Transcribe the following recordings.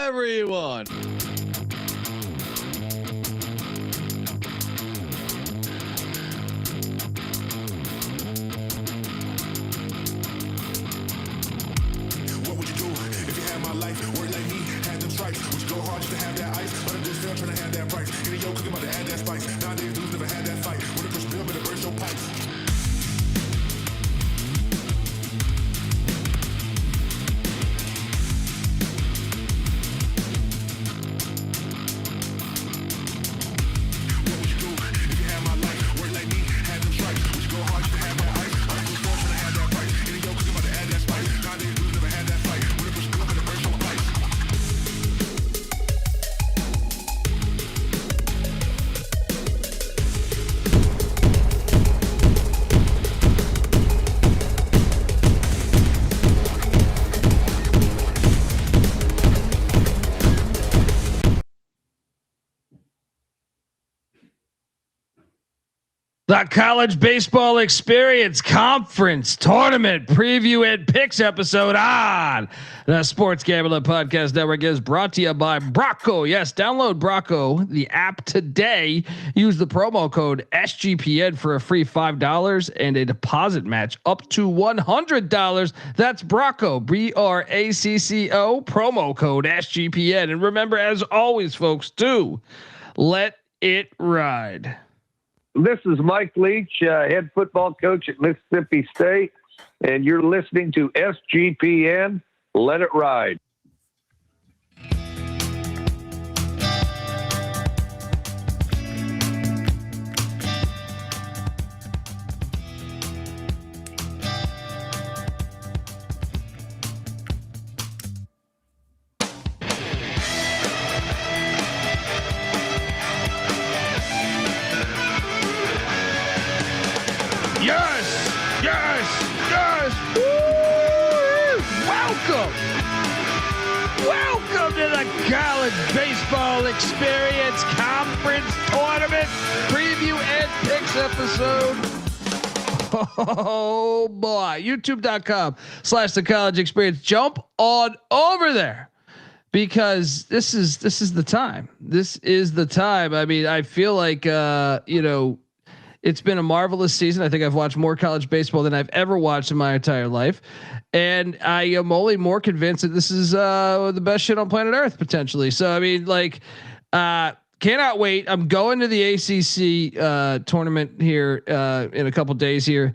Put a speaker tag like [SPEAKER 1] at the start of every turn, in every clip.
[SPEAKER 1] whatever you want.
[SPEAKER 2] What would you do if you had my life? Work like me, had them stripes. Would you go hard just to have that ice? But I'm just fair trying to have that price. Getting yo cooking about to add that spice. Nowadays dudes never had that fight. When the push bill, but it burst your pipes.
[SPEAKER 1] The College Baseball Experience Conference Tournament Preview and Picks episode on the Sports Gambling Podcast Network is brought to you by Brocco. Yes, download Brocco, the app today. Use the promo code SGPN for a free $5 and a deposit match up to $100. That's Brocco, BRACCO, promo code SGPN. And remember, as always, folks, do let it ride.
[SPEAKER 3] This is Mike Leach, head football coach at Mississippi State, and you're listening to SGPN. Let it ride.
[SPEAKER 1] Welcome to the College Baseball Experience Conference Tournament Preview and Picks episode. Oh boy, youtube.com/the College Experience. Jump on over there because this is the time. This is the time. I mean, I feel like it's been a marvelous season. I think I've watched more college baseball than I've ever watched in my entire life. And I am only more convinced that this is the best shit on planet Earth potentially. So, I mean, cannot wait. I'm going to the ACC tournament here in a couple days here.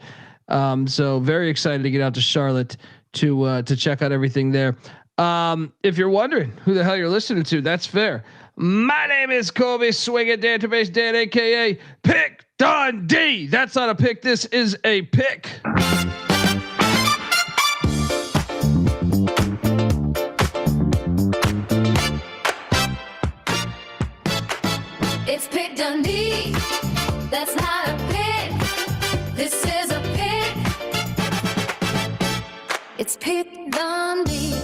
[SPEAKER 1] So very excited to get out to Charlotte to check out everything there. If you're wondering who the hell you're listening to, that's fair. My name is Colby Dant, Dan, AKA Pick Dundee. That's not a pick. This is a pick.
[SPEAKER 4] It's Pick Dundee. That's not a pick. This is a pick. It's Pick Dundee.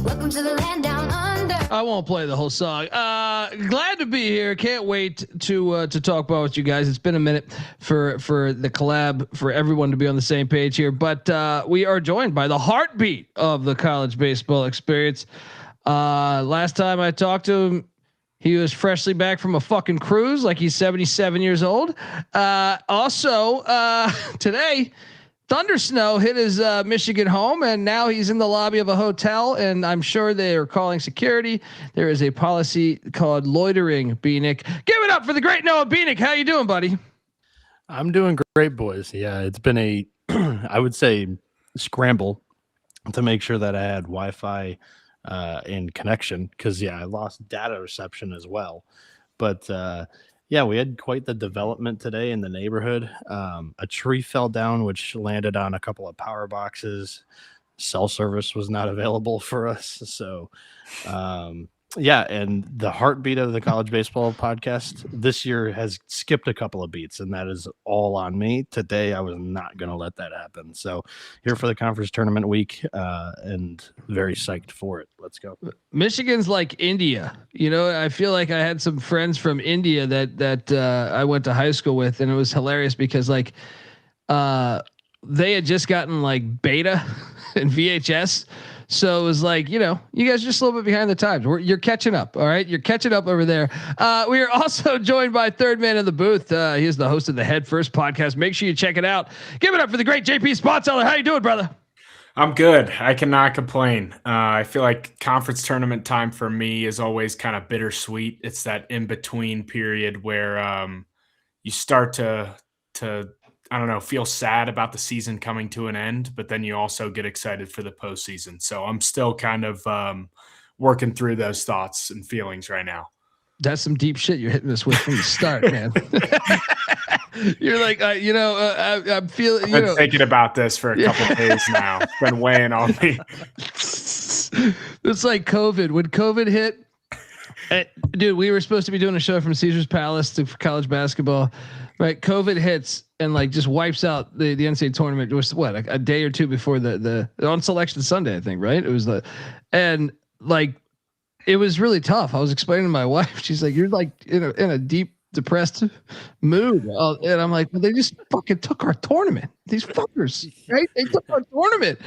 [SPEAKER 4] Welcome to the land down under.
[SPEAKER 1] I won't play the whole song. Glad to be here. Can't wait to talk about with you guys. It's been a minute for the collab, for everyone to be on the same page here. But we are joined by the heartbeat of the College Baseball Experience. Last time I talked to him, he was freshly back from a fucking cruise, like he's 77 years old. Also, today, thunder snow hit his Michigan home, and now he's in the lobby of a hotel, and I'm sure they are calling security. There is a policy called loitering. Bieniek, give it up for the great Noah Bieniek. How you doing, buddy?
[SPEAKER 5] I'm doing great, boys. Yeah, it's been a, I would say, scramble to make sure that I had Wi-Fi and connection, because I lost data reception as well. But we had quite the development today in the neighborhood. A tree fell down, which landed on a couple of power boxes. Cell service was not available for us. So, and the heartbeat of the College Baseball Podcast this year has skipped a couple of beats, and that is all on me. Today, I was not going to let that happen. So here for the conference tournament week, and very psyched for it. Let's go.
[SPEAKER 1] Michigan's like India. I feel like I had some friends from India that I went to high school with, and it was hilarious because they had just gotten like beta and VHS. So it was like, you know, you guys are just a little bit behind the times. You're catching up. All right. You're catching up over there. We are also joined by third man in the booth. He is the host of the Head First podcast. Make sure you check it out. Give it up for the great JP Sponseller. How you doing, brother?
[SPEAKER 6] I'm good. I cannot complain. I feel like conference tournament time for me is always kind of bittersweet. It's that in between period where you start to I don't know, feel sad about the season coming to an end, but then you also get excited for the postseason. So I'm still kind of working through those thoughts and feelings right now.
[SPEAKER 1] That's some deep shit you're hitting us with from the start, man. You're like, I'm feeling.
[SPEAKER 6] I've been thinking about this for a couple of days now. It's been weighing on me.
[SPEAKER 1] It's like COVID. When COVID hit, dude, we were supposed to be doing a show from Caesar's Palace for college basketball. Right, COVID hits and like just wipes out the NCAA tournament. It was what a day or two before the on Selection Sunday, I think. Right, it was it was really tough. I was explaining to my wife. She's like, "You're like in a deep depressed mood," and I'm like, "Well, they just fucking took our tournament. These fuckers, right? They took our tournament."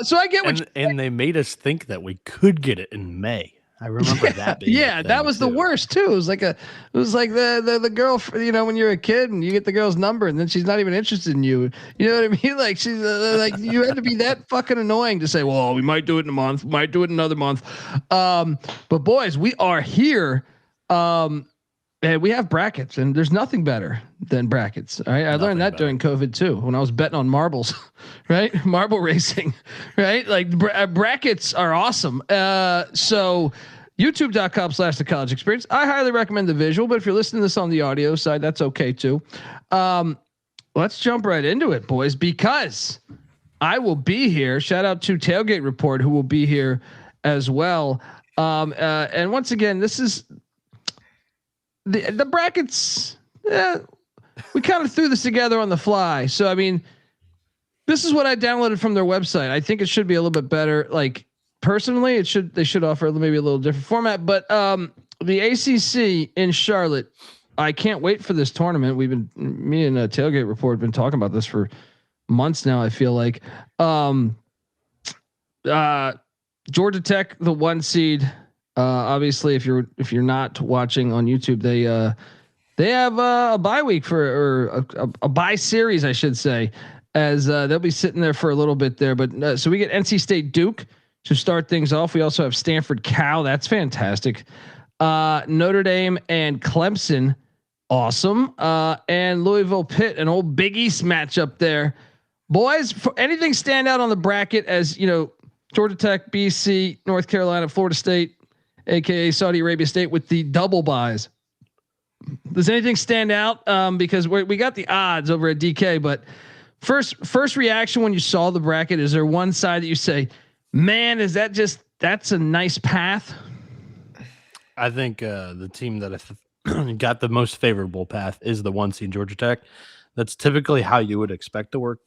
[SPEAKER 1] So I get what
[SPEAKER 5] and they made us think that we could get it in May. I remember that. Being
[SPEAKER 1] that was the worst too. It was like the girl, when you're a kid and you get the girl's number and then she's not even interested in you. You know what I mean? Like she's like, you had to be that fucking annoying to say, well, we might do it in a month, might do it another month. But boys, we are here. And we have brackets and there's nothing better than brackets. All right. I learned that during COVID too, when I was betting on marbles, right? Marble racing, right? Like brackets are awesome. So youtube.com/the college experience. I highly recommend the visual, but if you're listening to this on the audio side, that's okay too. Let's jump right into it, boys, because I will be here. Shout out to Tailgate Report, who will be here as well. And once again, this is the brackets. We kind of threw this together on the fly. So, I mean, this is what I downloaded from their website. I think it should be a little bit better. Like personally, they should offer maybe a little different format, but the ACC in Charlotte, I can't wait for this tournament. Me and Tailgate Report have been talking about this for months now. I feel like Georgia Tech, the 1 seed. Obviously, if you're not watching on YouTube, they have a bye week or a bye series, I should say, as they'll be sitting there for a little bit there. But so we get NC State Duke to start things off. We also have Stanford Cal. That's fantastic. Notre Dame and Clemson. Awesome. And Louisville Pitt, an old Big East matchup there. Boys, for anything stand out on the bracket as, Georgia Tech, BC, North Carolina, Florida State, AKA Saudi Arabia State with the double buys. Does anything stand out? Because we got the odds over at DK, but first reaction when you saw the bracket, is there one side that you say, man, that's a nice path?
[SPEAKER 5] I think the team that got the most favorable path is the 1 seed Georgia Tech. That's typically how you would expect to work,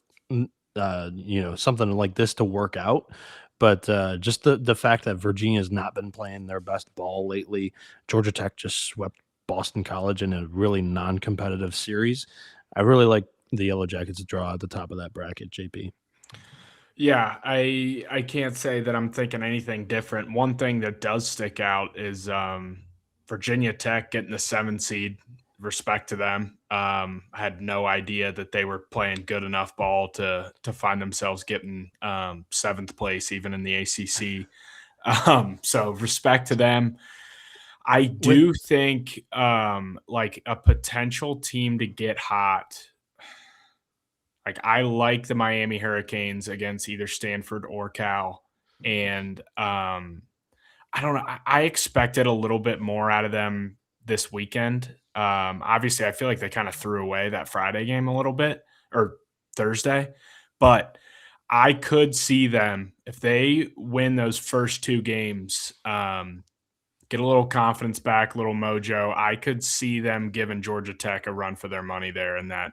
[SPEAKER 5] something like this to work out. But just the fact that Virginia has not been playing their best ball lately, Georgia Tech just swept Boston College in a really non-competitive series. I really like the Yellow Jackets draw at the top of that bracket, JP.
[SPEAKER 6] Yeah, I can't say that I'm thinking anything different. One thing that does stick out is Virginia Tech getting the 7 seed. Respect to them. I had no idea that they were playing good enough ball to find themselves getting 7th place even in the ACC. So respect to them. I do think like a potential team to get hot. Like I like the Miami Hurricanes against either Stanford or Cal. And I don't know. I expected a little bit more out of them this weekend. Obviously, I feel like they kind of threw away that Friday game a little bit, or Thursday, but I could see them, if they win those first 2 games, get a little confidence back, a little mojo. I could see them giving Georgia Tech a run for their money there in that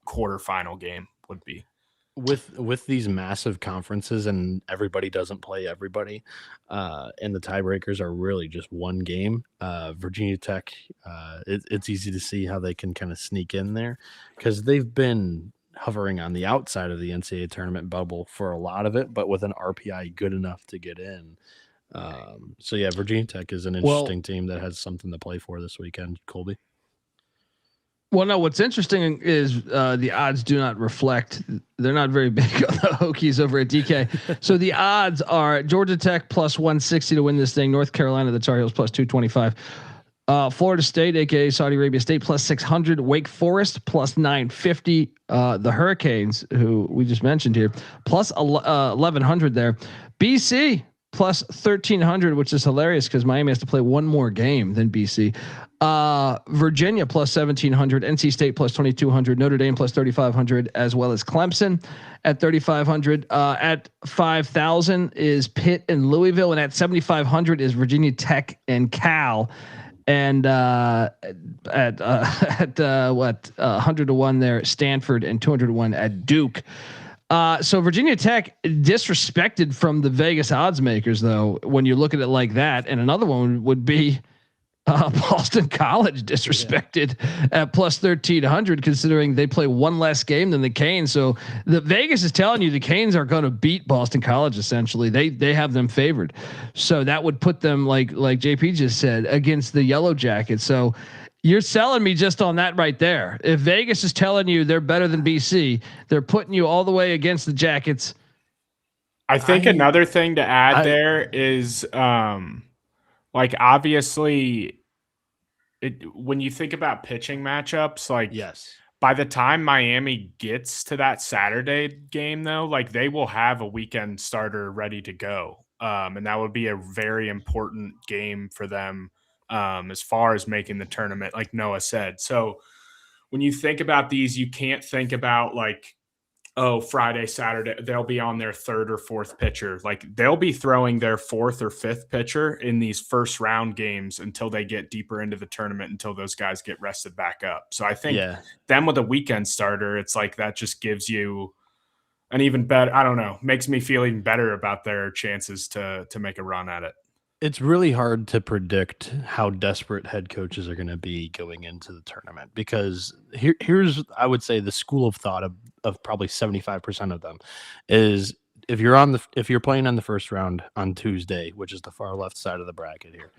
[SPEAKER 6] quarterfinal game would be.
[SPEAKER 5] With these massive conferences and everybody doesn't play everybody, and the tiebreakers are really just one game. Virginia Tech, it's easy to see how they can kind of sneak in there because they've been hovering on the outside of the NCAA tournament bubble for a lot of it, but with an RPI good enough to get in. So yeah, Virginia Tech is an interesting team that has something to play for this weekend. Colby.
[SPEAKER 1] Well, no, what's interesting is the odds do not reflect. They're not very big on the Hokies over at DK. So the odds are Georgia Tech plus 160 to win this thing. North Carolina, the Tar Heels plus 225. Florida State, aka Saudi Arabia State, plus 600. Wake Forest plus 950. The Hurricanes, who we just mentioned here, plus 1100 there. BC plus 1300, which is hilarious because Miami has to play one more game than BC. Virginia plus 1700, NC State plus 2200, Notre Dame plus 3500, as well as Clemson at 3500. At 5000 is Pitt and Louisville, and at 7500 is Virginia Tech and Cal. And at 100 to 1 there, Stanford, and 200 to 1 at Duke. So Virginia Tech disrespected from the Vegas odds makers, though, when you look at it like that. And another one would be Boston College disrespected at plus 1300, considering they play one less game than the Canes. So the Vegas is telling you the Canes are going to beat Boston College. Essentially, they have them favored. So that would put them, like JP just said, against the Yellow Jackets. So you're selling me just on that right there. If Vegas is telling you they're better than BC, they're putting you all the way against the Jackets.
[SPEAKER 6] I think another thing to add there is, like, obviously, when you think about pitching matchups, like,
[SPEAKER 5] yes,
[SPEAKER 6] by the time Miami gets to that Saturday game, though, like, they will have a weekend starter ready to go. And that would be a very important game for them as far as making the tournament, like Noah said. So when you think about these, you can't think about like, oh, Friday, Saturday, they'll be on their third or fourth pitcher. Like, they'll be throwing their fourth or fifth pitcher in these first round games until they get deeper into the tournament, until those guys get rested back up. So I think them with a weekend starter, it's like that just gives you an even better, I don't know, makes me feel even better about their chances to make a run at it.
[SPEAKER 5] It's really hard to predict how desperate head coaches are going to be going into the tournament, because here's, I would say, the school of thought of probably 75% of them is if you're playing on the first round on Tuesday, which is the far left side of the bracket here,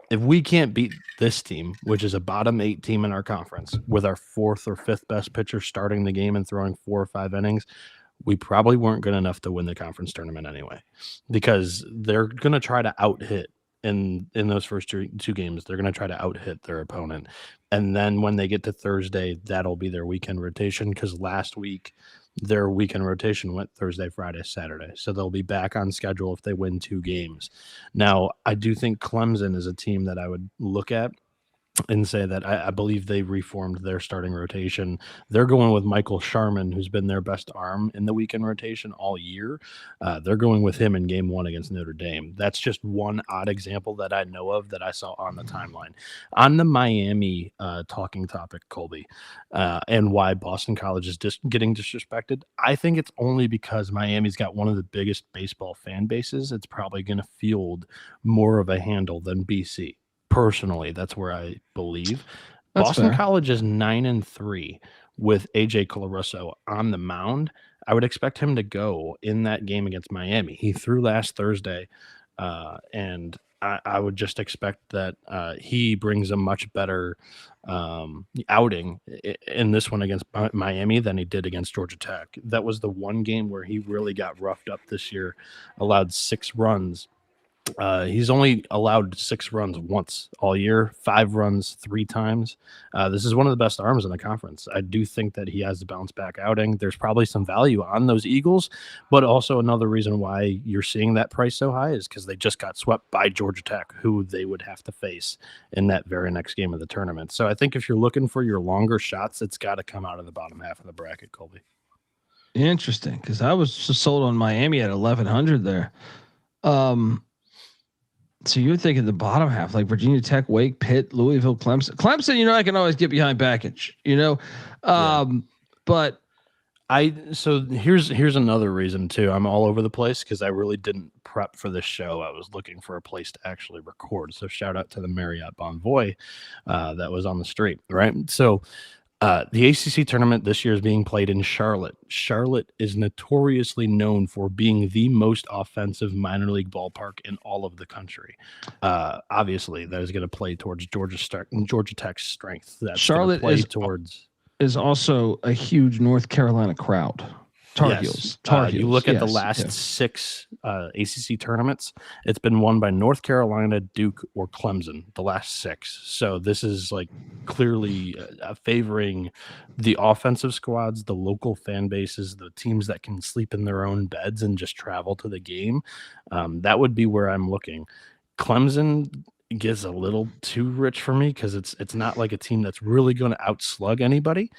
[SPEAKER 5] if we can't beat this team, which is a bottom 8 team in our conference, with our fourth or fifth best pitcher starting the game and throwing 4 or 5 innings, we probably weren't good enough to win the conference tournament anyway, because they're going to try to out-hit in those first two games. They're going to try to out-hit their opponent. And then when they get to Thursday, that'll be their weekend rotation, because last week their weekend rotation went Thursday, Friday, Saturday. So they'll be back on schedule if they win 2 games. Now, I do think Clemson is a team that I would look at and say that I believe they reformed their starting rotation. They're going with Michael Sharman, who's been their best arm in the weekend rotation all year. They're going with him in game 1 against Notre Dame. That's just one odd example that I know of that I saw on the timeline. On the Miami talking topic, Colby, and why Boston College is getting disrespected, I think it's only because Miami's got one of the biggest baseball fan bases. It's probably going to field more of a handle than BC. Personally, that's where I believe.
[SPEAKER 1] That's
[SPEAKER 5] Boston
[SPEAKER 1] fair.
[SPEAKER 5] College is 9-3 with AJ Colarusso on the mound. I would expect him to go in that game against Miami. He threw last Thursday, and I would just expect that he brings a much better outing in this one against Miami than he did against Georgia Tech. That was the one game where he really got roughed up this year, allowed 6 runs. He's only allowed 6 runs once all year, 5 runs 3 times. This is one of the best arms in the conference. I do think that he has the bounce back outing. There's probably some value on those Eagles, but also another reason why you're seeing that price so high is because they just got swept by Georgia Tech, who they would have to face in that very next game of the tournament. So I think if you're looking for your longer shots, it's got to come out of the bottom half of the bracket, Colby.
[SPEAKER 1] Interesting, because I was just sold on Miami at 1100 there. So you're thinking the bottom half, like Virginia Tech, Wake, Pitt, Louisville, Clemson. Clemson, I can always get behind package, but
[SPEAKER 5] So here's another reason too. I'm all over the place because I really didn't prep for this show. I was looking for a place to actually record. So shout out to the Marriott Bonvoy that was on the street, right? So The ACC tournament this year is being played in Charlotte. Charlotte is notoriously known for being the most offensive minor league ballpark in all of the country. Obviously, that is going to play towards Georgia Tech's strength. That's
[SPEAKER 1] Charlotte
[SPEAKER 5] play towards
[SPEAKER 1] is also a huge North Carolina crowd. Tar Heels.
[SPEAKER 5] You look at the last 6 ACC tournaments, it's been won by North Carolina, Duke, or Clemson, the last 6. So this is like clearly favoring the offensive squads, the local fan bases, the teams that can sleep in their own beds and just travel to the game. That would be where I'm looking. Clemson gets a little too rich for me because it's not like a team that's really going to outslug anybody.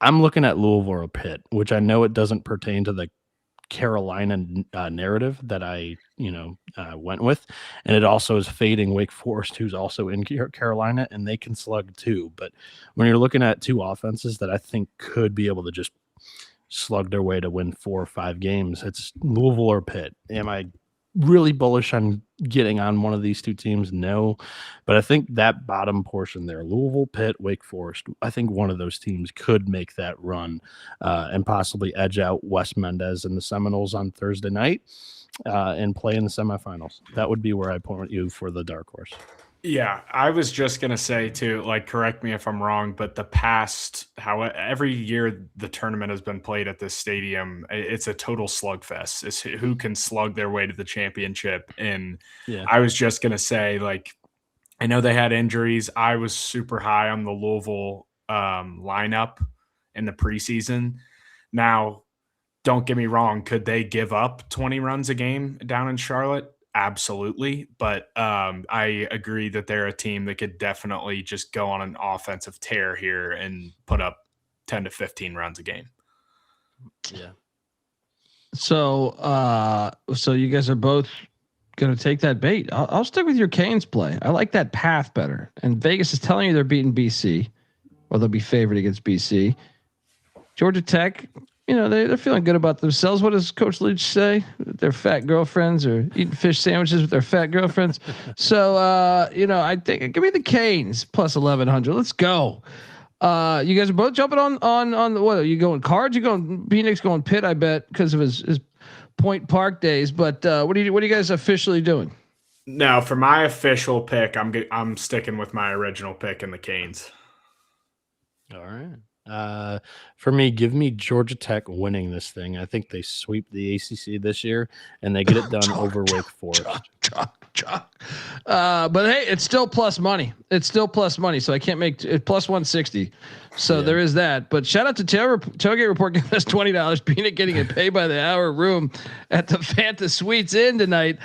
[SPEAKER 5] I'm looking at Louisville or Pitt, which I know it doesn't pertain to the Carolina narrative that I went with, and it also is fading Wake Forest, who's also in Carolina, and they can slug too. But when you're looking at 2 offenses that I think could be able to just slug their way to win 4 or 5 games, it's Louisville or Pitt. Am I really bullish on getting on one of these 2 teams? No, but I think that bottom portion there, Louisville, Pitt, Wake Forest, I think one of those teams could make that run and possibly edge out Wes Mendez and the Seminoles on Thursday night and play in the semifinals. That would be where I point you for the dark horse.
[SPEAKER 6] Yeah, I was just going to say too, like, correct me if I'm wrong, but every year the tournament has been played at this stadium, it's a total slugfest. It's who can slug their way to the championship. And I was just going to say, like, I know they had injuries. I was super high on the Louisville lineup in the preseason. Now, don't get me wrong. Could they give up 20 runs a game down in Charlotte? Absolutely. But I agree that they're a team that could definitely just go on an offensive tear here and put up 10 to 15 runs a game.
[SPEAKER 1] Yeah. So you guys are both going to take that bait. I'll stick with your Canes play. I like that path better. And Vegas is telling you they're beating BC, or they'll be favored against BC. Georgia Tech, they're feeling good about themselves. What does Coach Leach say? Their fat girlfriends are eating fish sandwiches with their fat girlfriends. So, I think give me the Canes plus 1100. Let's go. You guys are both jumping on what are you going cards? You going Bieniek's going Pitt, I bet, because of his Point Park days. But what are you guys officially doing?
[SPEAKER 6] No, for my official pick, I'm sticking with my original pick in the Canes.
[SPEAKER 5] All right. For me, give me Georgia Tech winning this thing. I think they sweep the ACC this year and they get it done over Wake Forest.
[SPEAKER 1] But hey, it's still plus money. So I can't make it plus 160. So there is that. But shout out to Tailgate Report giving us $20. Bieniek getting a pay by the hour room at the Fanta Suites Inn tonight.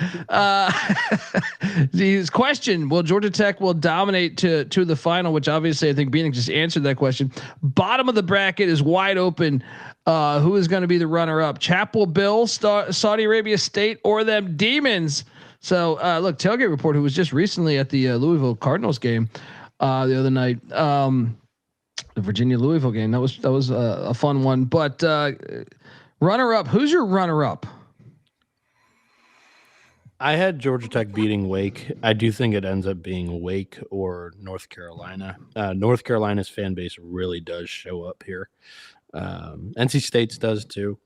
[SPEAKER 1] His question: will Georgia Tech dominate to the final? Which obviously I think Bieniek just answered that question. Bottom of the bracket is wide open. Who is going to be the runner-up? Chapel Bill, Saudi Arabia State, or them Demons? So look, Tailgate Report, who was just recently at the Louisville Cardinals game the other night, the Virginia Louisville game. That was a fun one. But runner-up, who's your runner-up?
[SPEAKER 5] I had Georgia Tech beating Wake. I do think it ends up being Wake or North Carolina. North Carolina's fan base really does show up here. NC State's does too.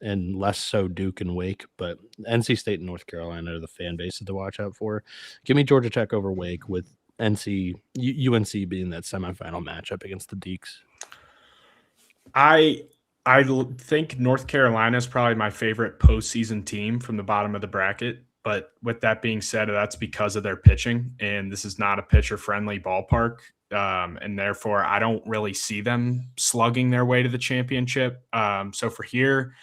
[SPEAKER 5] And less so Duke and Wake, but NC State and North Carolina are the fan bases to watch out for. Give me Georgia Tech over Wake, with UNC being that semifinal matchup against the Deeks.
[SPEAKER 6] I think North Carolina is probably my favorite postseason team from the bottom of the bracket. But with that being said, that's because of their pitching, and this is not a pitcher-friendly ballpark. And therefore, I don't really see them slugging their way to the championship. So for here,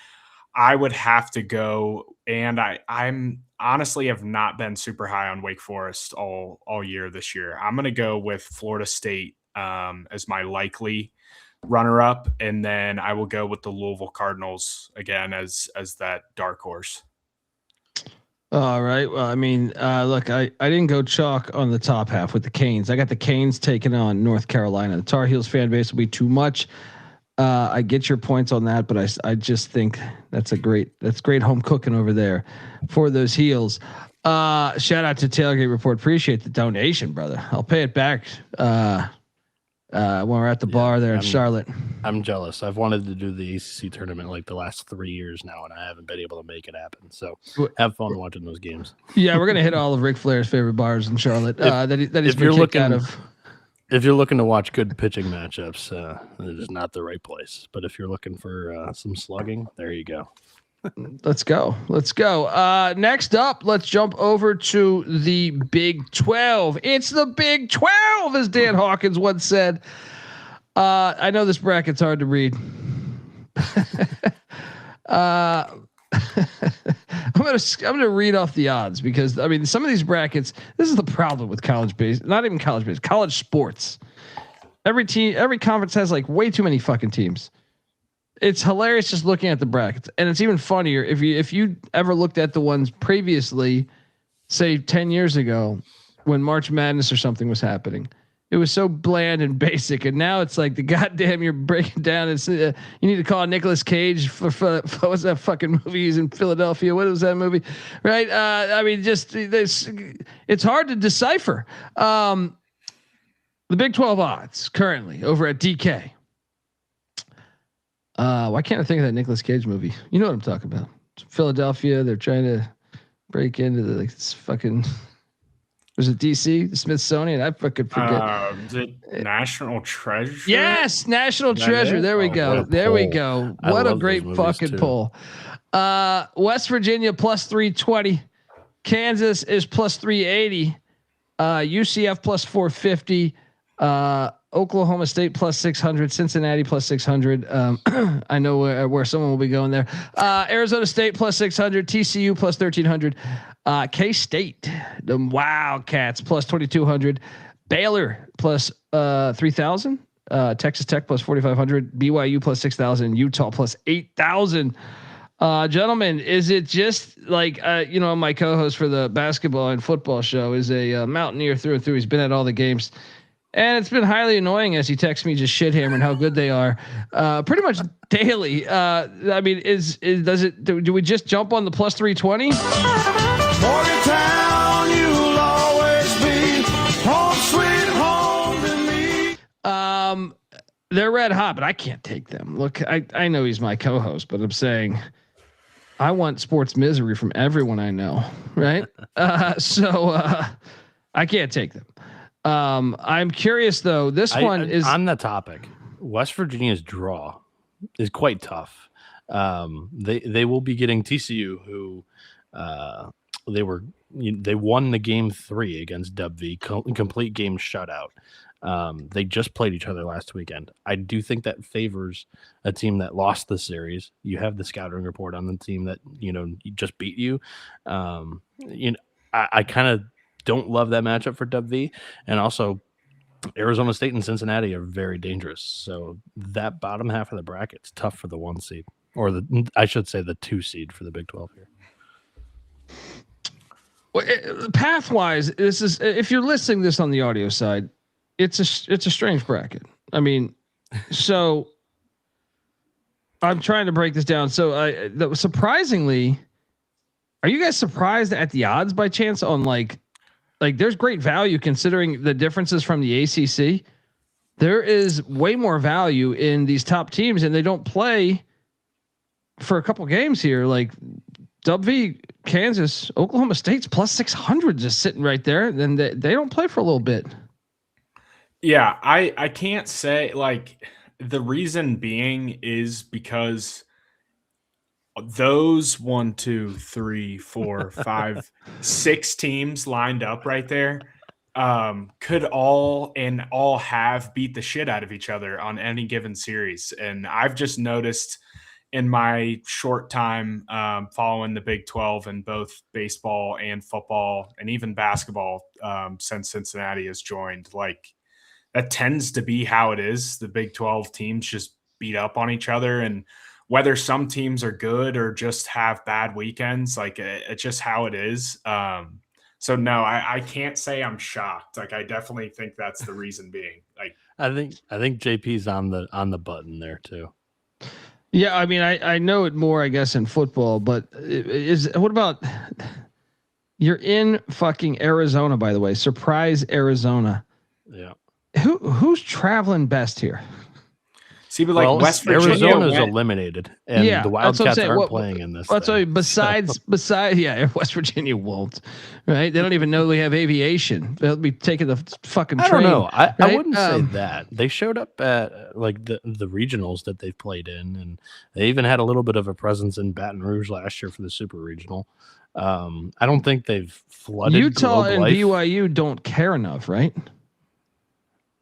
[SPEAKER 6] I would have to go, and I'm honestly have not been super high on Wake Forest all year this year. I'm going to go with Florida State as my likely runner-up, and then I will go with the Louisville Cardinals again as that dark horse.
[SPEAKER 1] All right. Well, I mean, look, I didn't go chalk on the top half with the Canes. I got the Canes taking on North Carolina. The Tar Heels fan base will be too much. I get your points on that, but I just think that's great home cooking over there for those Heels. Shout out to Tailgate Report. Appreciate the donation, brother. I'll pay it back when we're at the bar there in Charlotte.
[SPEAKER 5] I'm jealous. I've wanted to do the ACC tournament like the last 3 years now, and I haven't been able to make it happen. So have fun watching those games.
[SPEAKER 1] Yeah, we're gonna hit all of Ric Flair's favorite bars in Charlotte. That he's
[SPEAKER 5] if
[SPEAKER 1] been
[SPEAKER 5] you're
[SPEAKER 1] kicked
[SPEAKER 5] looking
[SPEAKER 1] out of.
[SPEAKER 5] If you're looking to watch good pitching matchups, it is not the right place. But if you're looking for some slugging, there you go.
[SPEAKER 1] Let's go. Next up, let's jump over to the Big 12. It's the Big 12, as Dan Hawkins once said. I know this bracket's hard to read. I'm gonna read off the odds because I mean some of these brackets. This is the problem with college sports. Every conference has like way too many fucking teams. It's hilarious just looking at the brackets, and it's even funnier if you ever looked at the ones previously, say 10 years ago, when March Madness or something was happening. It was so bland and basic, and now it's like the goddamn you're breaking down. It's you need to call Nicolas Cage for what's that fucking movie he's in Philadelphia? What was that movie? Right? I mean, just this. It's hard to decipher. The Big 12 odds currently over at DK. Why can't I think of that Nicolas Cage movie? You know what I'm talking about? Philadelphia. They're trying to break into the like this fucking. Was it DC, the Smithsonian? I fucking forget.
[SPEAKER 6] Is it National Treasure?
[SPEAKER 1] Yes, National Treasure. There we go. There we go. What a great fucking pull. West Virginia plus 320. Kansas is plus 380. UCF plus 450. Oklahoma State plus 600. Cincinnati plus 600. I know where someone will be going there. Arizona State plus 600. TCU plus 1300. K-State, the Wildcats plus 2,200. Baylor plus 3,000. Texas Tech plus 4,500. BYU plus 6,000. Utah plus 8,000. Gentlemen, is it just like my co-host for the basketball and football show is a Mountaineer through and through. He's been at all the games. And it's been highly annoying as he texts me just shit hammering how good they are, pretty much daily. I mean, do we just jump on the plus 320?
[SPEAKER 2] Morgantown, you'll always be home sweet home to me.
[SPEAKER 1] They're red hot, but I can't take them. Look, I know he's my co-host, but I'm saying I want sports misery from everyone I know, right? So I can't take them. I'm curious though. This one is
[SPEAKER 5] on the topic. West Virginia's draw is quite tough. They will be getting TCU, who they won the game 3 against W, complete game shutout. They just played each other last weekend. I do think that favors a team that lost the series. You have the scouting report on the team that just beat you. I kind of don't love that matchup for W, and also Arizona State and Cincinnati are very dangerous. So that bottom half of the bracket's tough for the 1 seed, or I should say the 2 seed for the Big 12 here.
[SPEAKER 1] Well, path-wise, this is if you're listening to this on the audio side, it's a strange bracket. I mean, so I'm trying to break this down. So surprisingly, are you guys surprised at the odds by chance on like there's great value considering the differences from the ACC. There is way more value in these top teams, and they don't play for a couple games here. Like W, Kansas, Oklahoma State's plus 600 just sitting right there. Then they don't play for a little bit.
[SPEAKER 6] Yeah, I can't say like the reason being is because those 1, 2, 3, 4, 5, 6 teams lined up right there could all have beat the shit out of each other on any given series. And I've just noticed in my short time following the Big 12 in both baseball and football and even basketball since Cincinnati has joined, like that tends to be how it is. The Big 12 teams just beat up on each other, and whether some teams are good or just have bad weekends, like it's just how it is. So no, I can't say I'm shocked. Like I definitely think that's the reason being. Like
[SPEAKER 5] I think JP's on the button there too.
[SPEAKER 1] Yeah, I mean, I know it more, I guess, in football, but what about you're in fucking Arizona, by the way, surprise Arizona.
[SPEAKER 5] Yeah.
[SPEAKER 1] who's traveling best here?
[SPEAKER 6] See, but like
[SPEAKER 5] Well,
[SPEAKER 6] West Virginia,
[SPEAKER 5] Arizona's eliminated, and
[SPEAKER 1] Yeah,
[SPEAKER 5] the
[SPEAKER 1] that's what I'm
[SPEAKER 5] Wildcats
[SPEAKER 1] saying.
[SPEAKER 5] aren't playing in this.
[SPEAKER 1] That's why
[SPEAKER 5] thing,
[SPEAKER 1] besides, yeah, West Virginia won't, right? They don't even know we have aviation. They'll be taking the fucking
[SPEAKER 5] I
[SPEAKER 1] train.
[SPEAKER 5] don't know. I
[SPEAKER 1] right?
[SPEAKER 5] wouldn't say that. They showed up at like the regionals that they've played in, and they even had a little bit of a presence in Baton Rouge last year for the Super Regional. I don't think they've flooded
[SPEAKER 1] Utah
[SPEAKER 5] Globe
[SPEAKER 1] and
[SPEAKER 5] Life.
[SPEAKER 1] BYU don't care enough, right?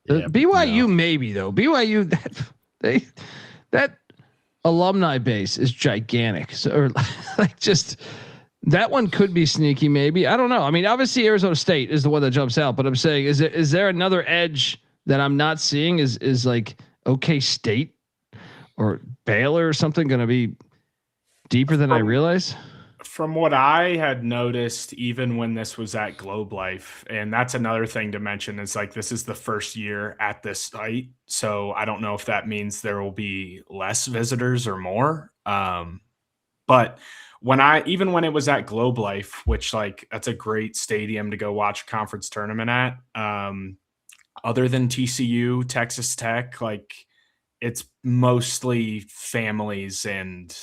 [SPEAKER 5] Yeah,
[SPEAKER 1] BYU
[SPEAKER 5] no.
[SPEAKER 1] maybe though. BYU that alumni base is gigantic. So or like just that one could be sneaky. Maybe I don't know. I mean, obviously Arizona State is the one that jumps out, but I'm saying is there another edge that I'm not seeing? Is like OK State or Baylor or something going to be deeper than I realize?
[SPEAKER 6] From what I had noticed, even when this was at Globe Life, and that's another thing to mention, is like this is the first year at this site. So I don't know if that means there will be less visitors or more. But when when it was at Globe Life, which like that's a great stadium to go watch a conference tournament at, other than TCU, Texas Tech, like it's mostly families and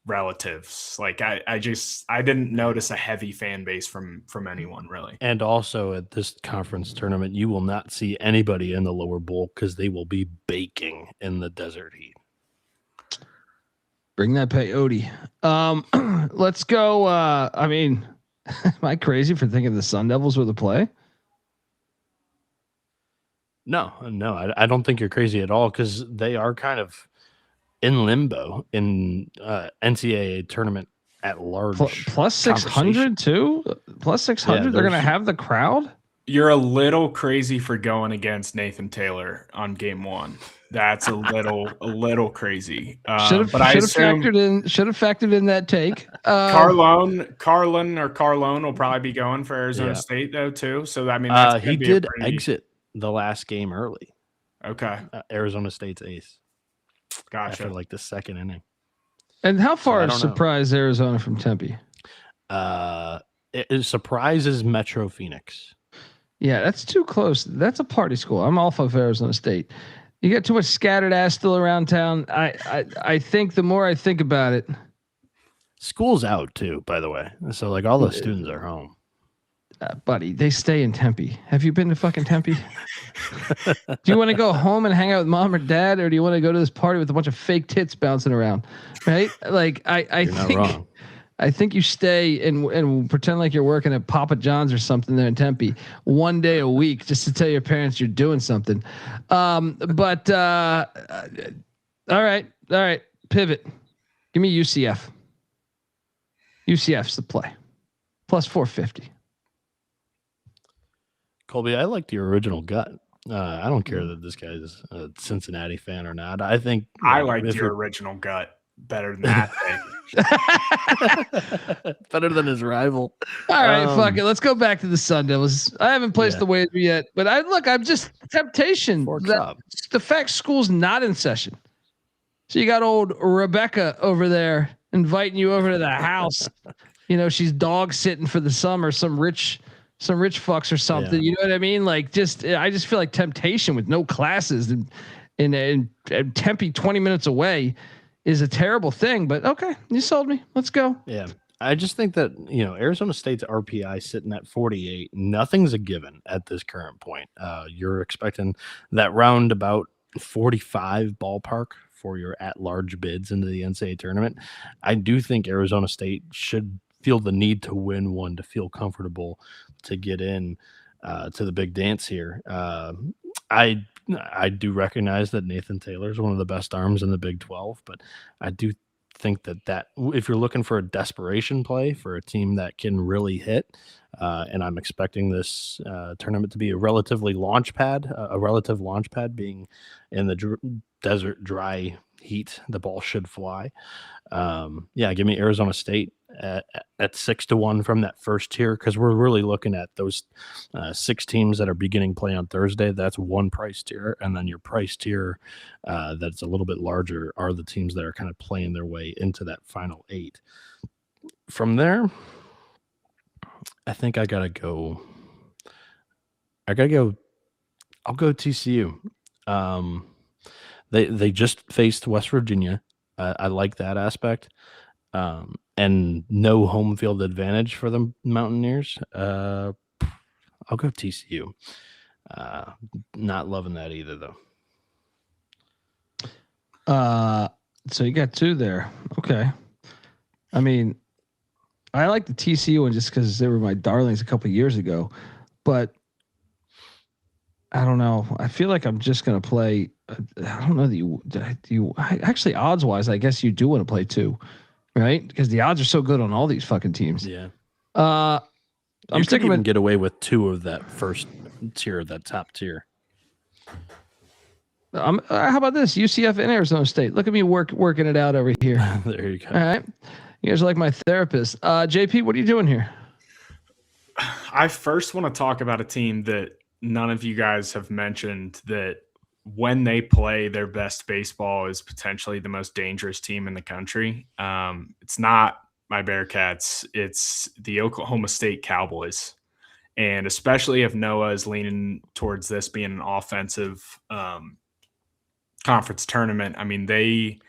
[SPEAKER 6] relatives. Like I didn't notice a heavy fan base from anyone really.
[SPEAKER 5] And also at this conference tournament, you will not see anybody in the lower bowl because they will be baking in the desert heat.
[SPEAKER 1] Bring that peyote. Let's go. I mean, am I crazy for thinking the Sun Devils were the play?
[SPEAKER 5] No, I don't think you're crazy at all because they are kind of in limbo in NCAA tournament at large.
[SPEAKER 1] Plus 600 too. Plus 600.
[SPEAKER 5] Yeah,
[SPEAKER 1] they're gonna have the crowd.
[SPEAKER 6] You're a little crazy for going against Nathan Taylor on game one. That's a little crazy.
[SPEAKER 1] Should have factored in that take.
[SPEAKER 6] Carlone will probably be going for Arizona State though too. So I mean, that's
[SPEAKER 5] he did exit the last game early.
[SPEAKER 6] Okay,
[SPEAKER 5] Arizona State's ace.
[SPEAKER 6] Gotcha.
[SPEAKER 5] After like the second inning.
[SPEAKER 1] And how far is Surprise Arizona from Tempe?
[SPEAKER 5] It surprises Metro Phoenix.
[SPEAKER 1] Yeah, that's too close. That's a party school. I'm off of Arizona State. You got too much scattered ass still around town. I think the more I think about it,
[SPEAKER 5] school's out too, by the way. So like all the students are home.
[SPEAKER 1] Buddy, they stay in Tempe. Have you been to fucking Tempe? Do you want to go home and hang out with mom or dad, or do you want to go to this party with a bunch of fake tits bouncing around? Right? Like I think, not wrong. I think you stay and pretend like you're working at Papa John's or something there in Tempe one day a week just to tell your parents you're doing something. But all right. Pivot. Give me UCF. UCF's the play. Plus 450.
[SPEAKER 5] Colby, I liked your original gut. I don't care that this guy's a Cincinnati fan or not. I think
[SPEAKER 6] I liked your original gut better than that thing.
[SPEAKER 5] Better than his rival.
[SPEAKER 1] All right, fuck it. Let's go back to the Sun Devils. I haven't placed the wager yet, but I'm just temptation. The fact school's not in session. So you got old Rebecca over there inviting you over to the house. You know, she's dog sitting for the summer, some rich fucks or something. Yeah. You know what I mean? Like I just feel like temptation with no classes and in Tempe 20 minutes away is a terrible thing, but okay. You sold me. Let's go.
[SPEAKER 5] Yeah. I just think that, Arizona State's RPI sitting at 48, nothing's a given at this current point. You're expecting that round about 45 ballpark for your at-large bids into the NCAA tournament. I do think Arizona State should feel the need to win one to feel comfortable to get in to the big dance here. I do recognize that Nathan Taylor is one of the best arms in the Big 12, but I do think that if you're looking for a desperation play for a team that can really hit, and I'm expecting this tournament to be a relative launch pad being in the desert dry heat, the ball should fly. Give me Arizona State at 6-1 from that first tier, because we're really looking at those 6 teams that are beginning play on Thursday. That's one price tier, and then your price tier that's a little bit larger are the teams that are kind of playing their way into that final 8. From there, I think I gotta go I'll go TCU. They just faced West Virginia. I like that aspect. And no home field advantage for the Mountaineers. I'll go TCU. Not loving that either, though.
[SPEAKER 1] So you got two there. Okay. I mean, I like the TCU one just because they were my darlings a couple of years ago, but I don't know. I feel like I'm just gonna play. I don't know that you actually odds wise. I guess you do want to play two, right? Because the odds are so good on all these fucking teams.
[SPEAKER 5] Yeah.
[SPEAKER 1] I'm sticking with
[SPEAKER 5] get away with two of that first tier, that top tier.
[SPEAKER 1] how about this? UCF and Arizona State. Look at me working it out over here.
[SPEAKER 5] There you go.
[SPEAKER 1] All right. You guys are like my therapist. JP, what are you doing here?
[SPEAKER 6] I first want to talk about a team that none of you guys have mentioned, that when they play their best baseball is potentially the most dangerous team in the country. It's not my Bearcats. It's the Oklahoma State Cowboys. And especially if Noah is leaning towards this being an offensive conference tournament. I mean, they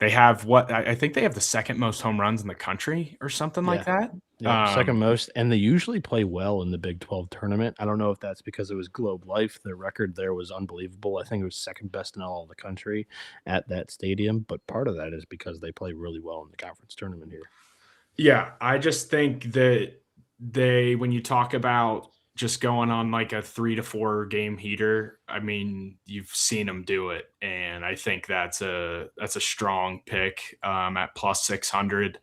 [SPEAKER 6] have what I think they have the second most home runs in the country or something like that.
[SPEAKER 5] Yeah, second most, and they usually play well in the Big 12 tournament. I don't know if that's because it was Globe Life. Their record there was unbelievable. I think it was second best in all of the country at that stadium, but part of that is because they play really well in the conference tournament here.
[SPEAKER 6] Yeah, I just think that when you talk about just going on like a 3 to 4 game heater, I mean, you've seen them do it. And I think that's a strong pick at plus 600.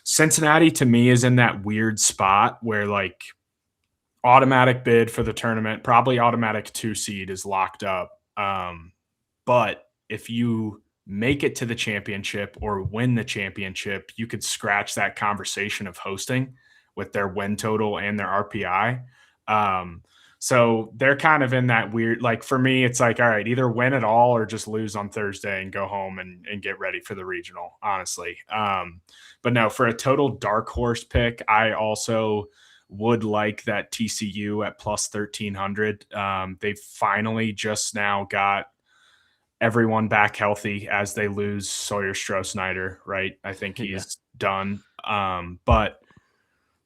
[SPEAKER 6] Cincinnati to me is in that weird spot where like automatic bid for the tournament, probably automatic 2 seed is locked up. But if you make it to the championship or win the championship, you could scratch that conversation of hosting with their win total and their RPI. So they're kind of in that weird, like for me, it's like, all right, either win it all or just lose on Thursday and go home and get ready for the regional, honestly. But no, for a total dark horse pick, I also would like that TCU at plus 1,300. They finally just now got everyone back healthy as they lose Sawyer Stroh-Snyder, right? I think he's done. But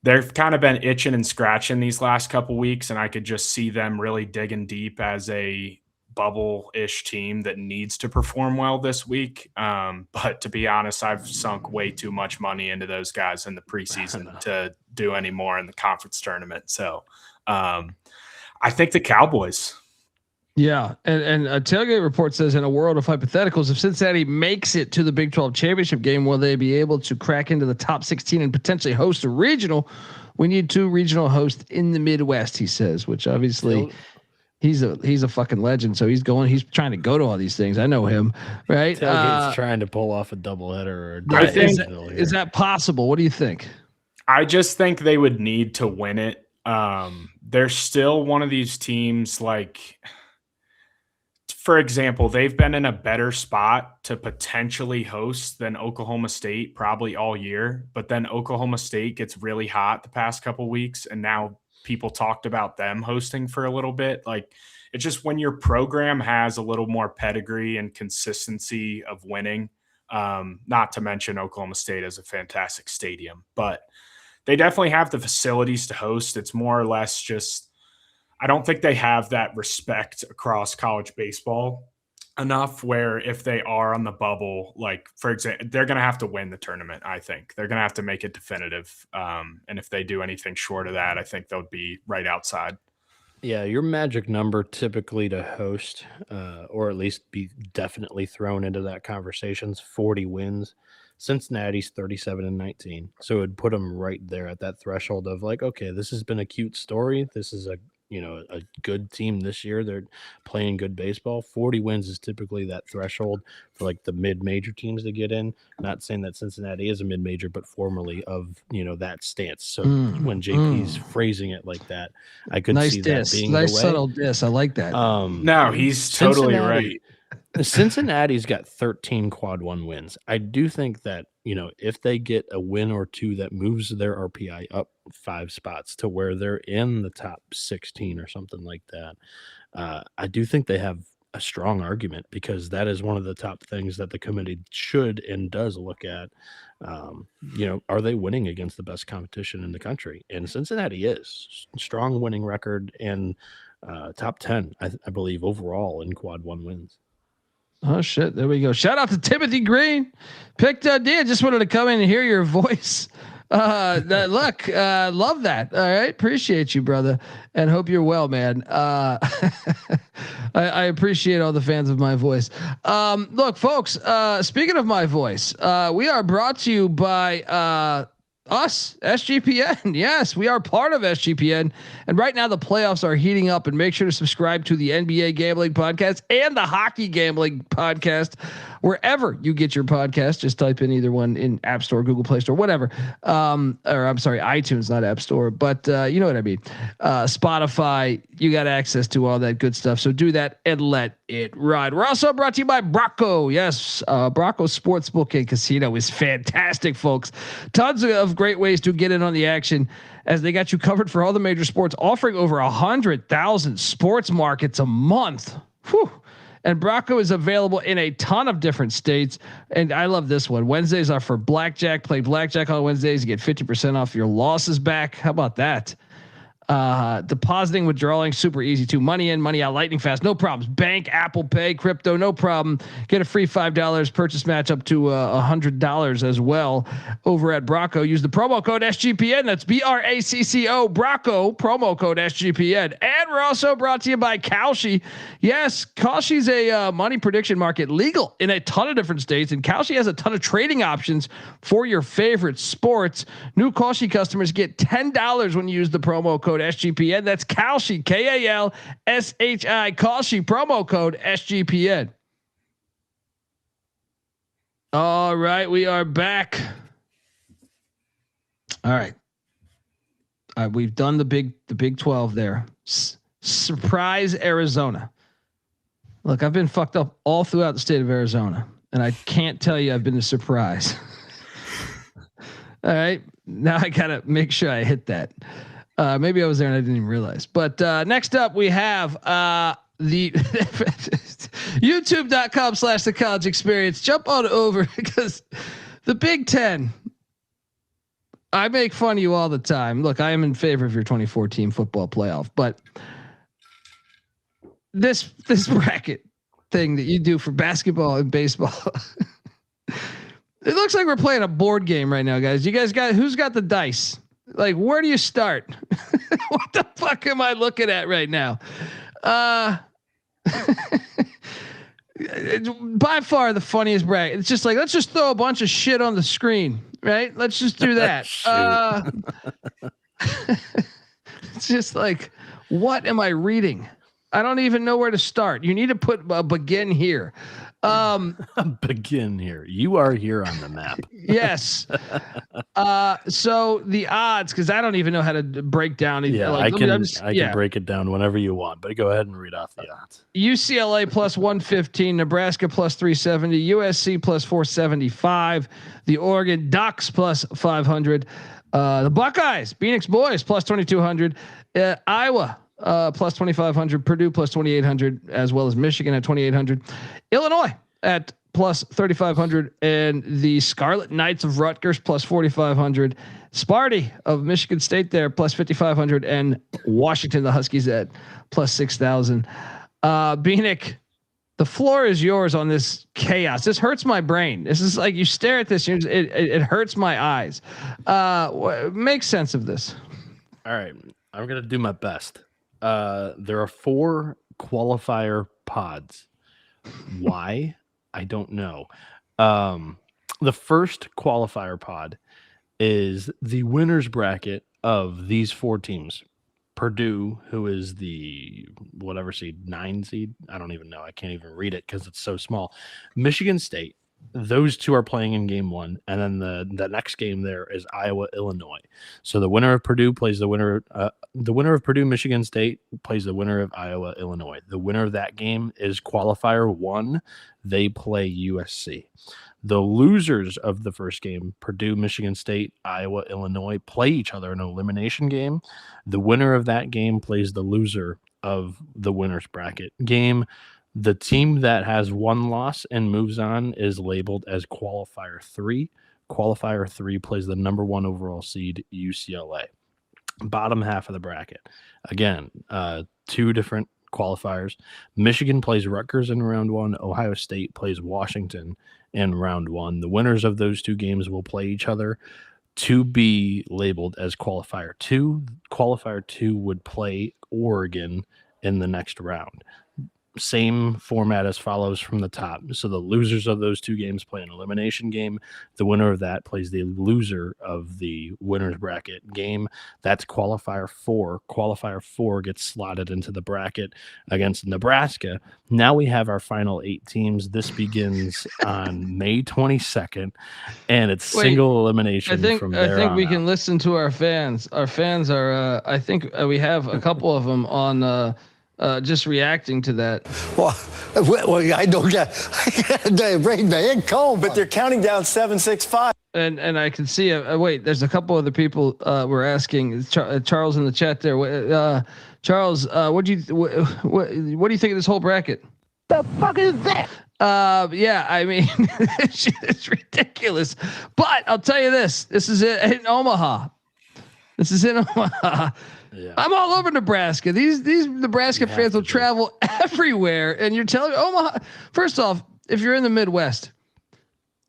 [SPEAKER 6] they've kind of been itching and scratching these last couple weeks, and I could just see them really digging deep as a bubble-ish team that needs to perform well this week. But to be honest, I've sunk way too much money into those guys in the preseason to do any more in the conference tournament. So I think the Cowboys.
[SPEAKER 1] Yeah, and a tailgate report says, in a world of hypotheticals, if Cincinnati makes it to the Big 12 championship game, will they be able to crack into the top 16 and potentially host a regional? We need 2 regional hosts in the Midwest, he says, which obviously he's a fucking legend. So he's trying to go to all these things. I know him, right?
[SPEAKER 5] Tailgate's trying to pull off a doubleheader.
[SPEAKER 1] Is that possible? What do you think?
[SPEAKER 6] I just think they would need to win it. They're still one of these teams like, for example, they've been in a better spot to potentially host than Oklahoma State probably all year. But then Oklahoma State gets really hot the past couple weeks, and now people talked about them hosting for a little bit. Like, it's just when your program has a little more pedigree and consistency of winning, not to mention Oklahoma State has a fantastic stadium, but they definitely have the facilities to host. It's more or less just, I don't think they have that respect across college baseball enough where if they are on the bubble, like for example, they're going to have to win the tournament. I think they're going to have to make it definitive. And if they do anything short of that, I think they'll be right outside.
[SPEAKER 5] Yeah, your magic number typically to host, or at least be definitely thrown into that conversation, is 40 wins. Cincinnati's 37-19, so it would put them right there at that threshold of like, okay, this has been a cute story. This is a good team this year. They're playing good baseball. 40 wins is typically that threshold for like the mid-major teams to get in. Not saying that Cincinnati is a mid-major, but formerly of, that stance. So when JP's phrasing it like that, I could see that being
[SPEAKER 1] nice
[SPEAKER 5] the way.
[SPEAKER 1] Subtle diss. I like that.
[SPEAKER 6] No, he's totally right.
[SPEAKER 5] Cincinnati's got 13 quad 1 wins. I do think that, if they get a win or two that moves their RPI up 5 spots to where they're in the top 16 or something like that, I do think they have a strong argument because that is one of the top things that the committee should and does look at. Are they winning against the best competition in the country? And Cincinnati is strong winning record and top 10, I believe, overall in quad 1 wins.
[SPEAKER 1] Oh shit! There we go. Shout out to Timothy Green. Picked Dan. Just wanted to come in and hear your voice. Love that. All right, appreciate you, brother, and hope you're well, man. I appreciate all the fans of my voice. Look, folks. Speaking of my voice, we are brought to you by us, SGPN. Yes, we are part of SGPN. And right now the playoffs are heating up, and make sure to subscribe to the NBA Gambling Podcast and the Hockey Gambling Podcast, wherever you get your podcast. Just type in either one in App Store, Google Play Store, whatever. Or I'm sorry, iTunes, not App Store, but you know what I mean. Spotify, you got access to all that good stuff. So do that and let it ride. We're also brought to you by Brocco. Yes, Brocco Sportsbook and Casino is fantastic, folks. Tons of great ways to get in on the action, as they got you covered for all the major sports, offering over 100,000 sports markets a month. Whew. And Brocco is available in a ton of different states. And I love this one. Wednesdays are for blackjack. Play blackjack on Wednesdays. You get 50% off your losses back. How about that? Depositing, withdrawing, super easy too. Money in, money out, lightning fast, no problems. Bank, Apple Pay, crypto, no problem. Get a free $5 purchase match up to $100 as well over at Brocco. Use the promo code SGPN. That's BRACCO, Brocco, promo code SGPN. And we're also brought to you by Kalshi. Yes, Kalshi's a money prediction market, legal in a ton of different states, and Kalshi has a ton of trading options for your favorite sports. New Kalshi customers get $10 when you use the promo code SGPN. That's Kalshi, KALSHI, Kalshi, promo code SGPN. All right, we are back. All right. We've done the Big 12 there. Surprise Arizona. Look, I've been fucked up all throughout the state of Arizona, and I can't tell you I've been a surprise. All right. Now I got to make sure I hit that. Maybe I was there and I didn't even realize. But next up we have the youtube.com/the college experience. Jump on over, because the Big Ten, I make fun of you all the time. Look, I am in favor of your 2014 football playoff, but this bracket thing that you do for basketball and baseball, it looks like we're playing a board game right now, guys. You guys who's got the dice? Like, where do you start? What the fuck am I looking at right now? It's by far the funniest bracket. It's just like, let's just throw a bunch of shit on the screen, right? Let's just do that. It's just like, what am I reading? I don't even know where to start. You need to put a begin here.
[SPEAKER 5] Begin here. You are here on the map.
[SPEAKER 1] Yes. So the odds, because I don't even know how to break down.
[SPEAKER 5] Yeah,
[SPEAKER 1] like,
[SPEAKER 5] I can break it down whenever you want, but go ahead and read off the odds.
[SPEAKER 1] UCLA plus 115, Nebraska plus 370, USC plus 475, the Oregon Ducks plus 500, the Buckeyes, Bieniek's boys plus 2200, Iowa plus 2,500, Purdue plus 2,800, as well as Michigan at 2,800, Illinois at plus 3,500, and the Scarlet Knights of Rutgers plus 4,500, Sparty of Michigan State there plus 5,500, and Washington, the Huskies, at plus 6,000. Bieniek, the floor is yours on this chaos. This hurts my brain. This is like, you stare at this, it hurts my eyes. Make sense of this.
[SPEAKER 5] All right, I'm gonna do my best. There are 4 qualifier pods. Why? I don't know. The first qualifier pod is the winner's bracket of these 4 teams. Purdue, who is the whatever seed, 9 seed. I don't even know. I can't even read it because it's so small. Michigan State. Those 2 are playing in game 1, and then the next game there is Iowa, Illinois. So the winner of Purdue plays the winner of Purdue, Michigan State plays the winner of Iowa, Illinois. The winner of that game is qualifier 1. They play USC. The losers of the first game, Purdue, Michigan State, Iowa, Illinois, play each other in an elimination game. The winner of that game plays the loser of the winner's bracket game. The team that has one loss and moves on is labeled as qualifier 3. Qualifier 3 plays the number 1 overall seed, UCLA. Bottom half of the bracket. Again, 2 different qualifiers. Michigan plays Rutgers in round 1. Ohio State plays Washington in round 1. The winners of those 2 games will play each other to be labeled as qualifier 2. Qualifier 2 would play Oregon in the next round. Same format as follows from the top. So the losers of those 2 games play an elimination game. The winner of that plays the loser of the winner's bracket game. That's qualifier 4. Qualifier 4 gets slotted into the bracket against Nebraska. Now we have our final 8 teams. This begins on May 22nd, and it's single elimination from there
[SPEAKER 1] I think
[SPEAKER 5] on
[SPEAKER 1] we
[SPEAKER 5] out.
[SPEAKER 1] can listen to our fans. Our fans are, I think we have a couple of them on just reacting to that.
[SPEAKER 7] Well, I don't get they bring the head cold, but they're counting down 7, 6, 5.
[SPEAKER 1] And I can see. Wait, there's a couple other people were asking. Charles in the chat there. Charles, what do you think of this whole bracket?
[SPEAKER 7] The fuck is that?
[SPEAKER 1] Yeah, I mean, it's ridiculous. But I'll tell you this: this is in Omaha. This is in Omaha.
[SPEAKER 5] Yeah.
[SPEAKER 1] I'm all over Nebraska. These Nebraska fans will travel everywhere, and you're telling me Omaha. First off, if you're in the Midwest,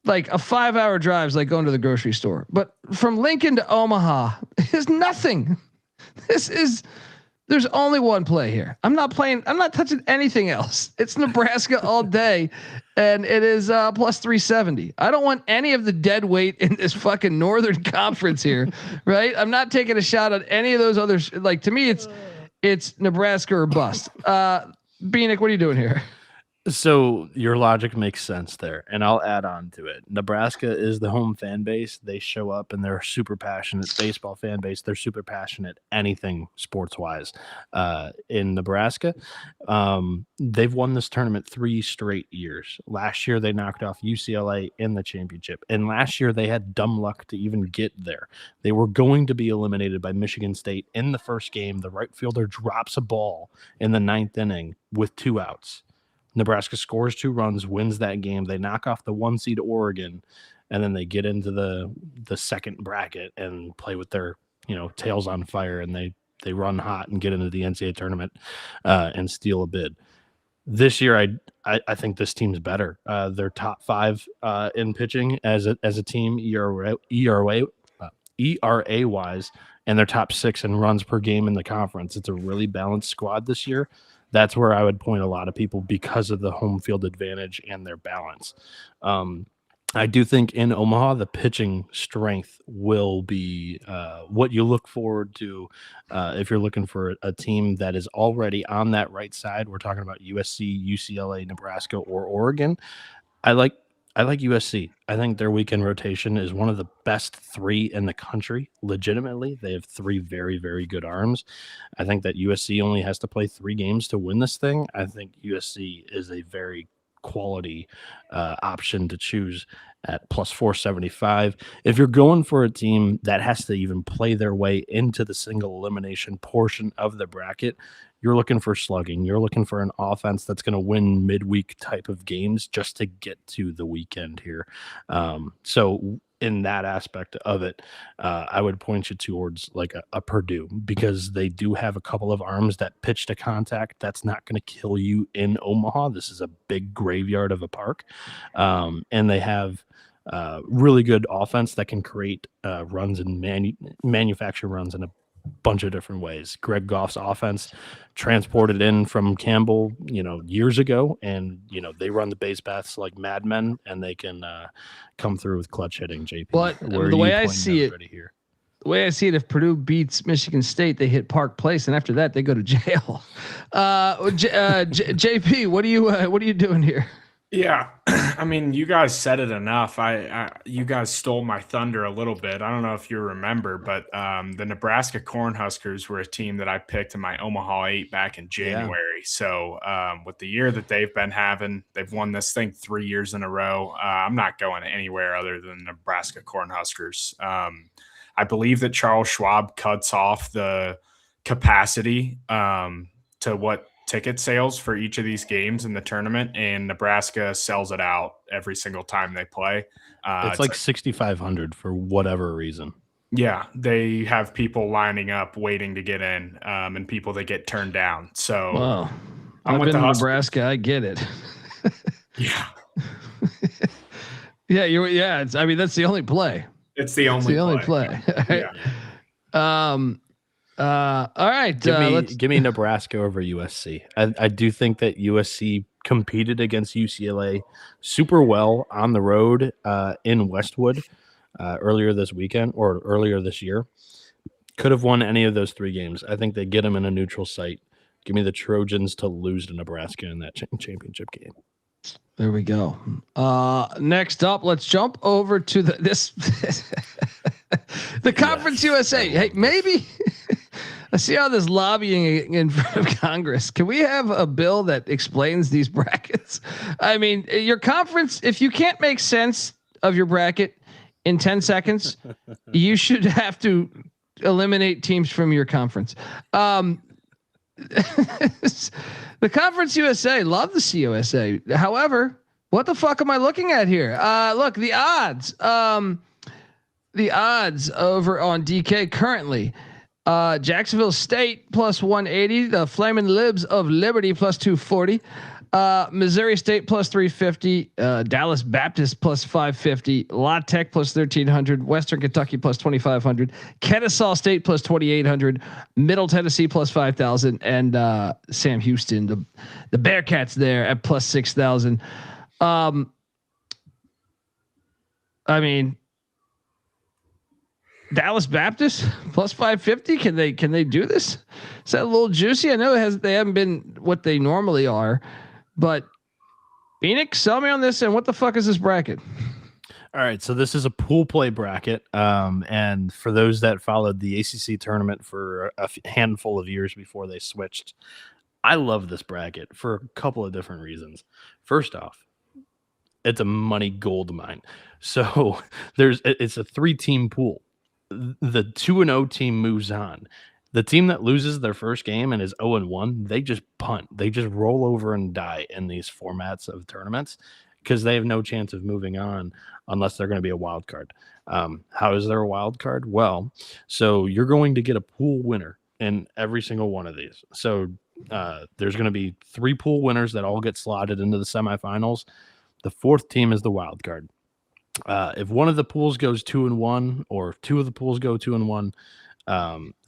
[SPEAKER 1] like a 5-hour drive is like going to the grocery store. But from Lincoln to Omaha is nothing. There's only one play here. I'm not touching anything else. It's Nebraska all day, and it is plus 370. I don't want any of the dead weight in this fucking Northern Conference here, right? I'm not taking a shot on any of those others. Like, to me, it's Nebraska or bust. Bieniek, what are you doing here?
[SPEAKER 5] So your logic makes sense there, and I'll add on to it. Nebraska is the home fan base. They show up and they're super passionate baseball fan base. They're super passionate anything sports wise. In Nebraska, they've won this tournament 3 straight years. Last year they knocked off UCLA in the championship, and last year they had dumb luck to even get there. They were going to be eliminated by Michigan State in the first game. The right fielder drops a ball in the 9th inning with 2 outs. Nebraska scores 2 runs, wins that game. They knock off the 1 seed Oregon, and then they get into the second bracket and play with their tails on fire, and they run hot and get into the NCAA tournament and steal a bid. This year, I think this team's better. They're top 5 in pitching as a team ERA wise, and they're top 6 in runs per game in the conference. It's a really balanced squad this year. That's where I would point a lot of people because of the home field advantage and their balance. I do think in Omaha, the pitching strength will be what you look forward to if you're looking for a team that is already on that right side. We're talking about USC, UCLA, Nebraska, or Oregon. I like USC. I think their weekend rotation is one of the best 3 in the country. Legitimately, they have 3 very, very good arms. I think that USC only has to play 3 games to win this thing. I think USC is a very quality option to choose at plus 475. If you're going for a team that has to even play their way into the single elimination portion of the bracket, you're looking for slugging. You're looking for an offense that's going to win midweek type of games just to get to the weekend here. So in that aspect of it, I would point you towards like a Purdue, because they do have a couple of arms that pitch to contact. That's not going to kill you in Omaha. This is a big graveyard of a park. And they have really good offense that can create runs and manufacture runs in a bunch of different ways. Greg Goff's offense transported in from Campbell, years ago, and they run the base paths like madmen, and they can come through with clutch hitting. JP,
[SPEAKER 1] but the way I see it here, the way I see it, if Purdue beats Michigan State, they hit Park Place, and after that, they go to jail. JP, what are you doing here?
[SPEAKER 6] Yeah, I mean, you guys said it enough. You guys stole my thunder a little bit. I don't know if you remember, but the Nebraska Cornhuskers were a team that I picked in my Omaha 8 back in January. Yeah. So with the year that they've been having, they've won this thing 3 years in a row. I'm not going anywhere other than Nebraska Cornhuskers. I believe that Charles Schwab cuts off the capacity to what ticket sales for each of these games in the tournament, and Nebraska sells it out every single time they play.
[SPEAKER 5] It's like 6,500 for whatever reason.
[SPEAKER 6] Yeah, they have people lining up waiting to get in, and people that get turned down. So
[SPEAKER 1] Wow.
[SPEAKER 6] I'm
[SPEAKER 1] I've
[SPEAKER 6] with
[SPEAKER 1] been
[SPEAKER 6] the
[SPEAKER 1] to
[SPEAKER 6] Huskers.
[SPEAKER 1] Nebraska. I get it.
[SPEAKER 6] Yeah,
[SPEAKER 1] Yeah. I mean, that's the only play.
[SPEAKER 6] it's the only
[SPEAKER 1] play.
[SPEAKER 6] Yeah.
[SPEAKER 1] All right.
[SPEAKER 5] Give me Nebraska over USC. I do think that USC competed against UCLA super well on the road in Westwood earlier this weekend or earlier this year. Could have won any of those 3 games. I think they get them in a neutral site. Give me the Trojans to lose to Nebraska in that championship game.
[SPEAKER 1] There we go. Next up, let's jump over to the Conference USA. Hey, maybe I see all this lobbying in front of Congress. Can we have a bill that explains these brackets? I mean, your conference, if you can't make sense of your bracket in 10 seconds, you should have to eliminate teams from your conference. The Conference USA, love the CUSA. However, what the fuck am I looking at here? Look, the odds. The odds over on DK currently. Jacksonville State plus 180. The Flamin' Libs of Liberty plus 240. Missouri State plus 350. Dallas Baptist plus 550. La Tech plus 1300. Western Kentucky plus 2500. Kennesaw State plus 2800. Middle Tennessee plus 5000. And Sam Houston, the Bearcats there at plus 6000. I mean, Dallas Baptist plus 550. Can they do this? Is that a little juicy? I know they haven't been what they normally are, but Bieniek, sell me on this. And what the fuck is this bracket?
[SPEAKER 5] All right, so this is a pool play bracket, and for those that followed the ACC tournament for a handful of years before they switched, I love this bracket for a couple of different reasons. First off, it's a money gold mine. So it's a 3-team pool. The 2-0 team moves on. The team that loses their first game and is 0-1, they just punt. They just roll over and die in these formats of tournaments because they have no chance of moving on unless they're going to be a wild card. How is there a wild card? Well, so you're going to get a pool winner in every single one of these. So there's going to be 3 pool winners that all get slotted into the semifinals. The 4th team is the wild card. If one of the pools goes 2-1 or 2 of the pools go 2-1,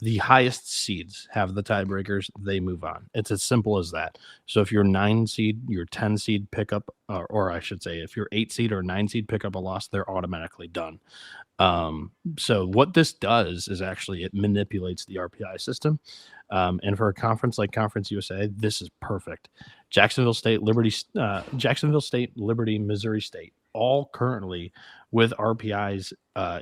[SPEAKER 5] the highest seeds have the tiebreakers. They move on. It's as simple as that. So if you're 9 seed, your 10 seed pick up, or I should say, if you're 8 seed or 9 seed pick up a loss, they're automatically done. So what this does is actually it manipulates the RPI system. And for a conference like Conference USA, this is perfect. Jacksonville State, Liberty, Missouri State, all currently with RPIs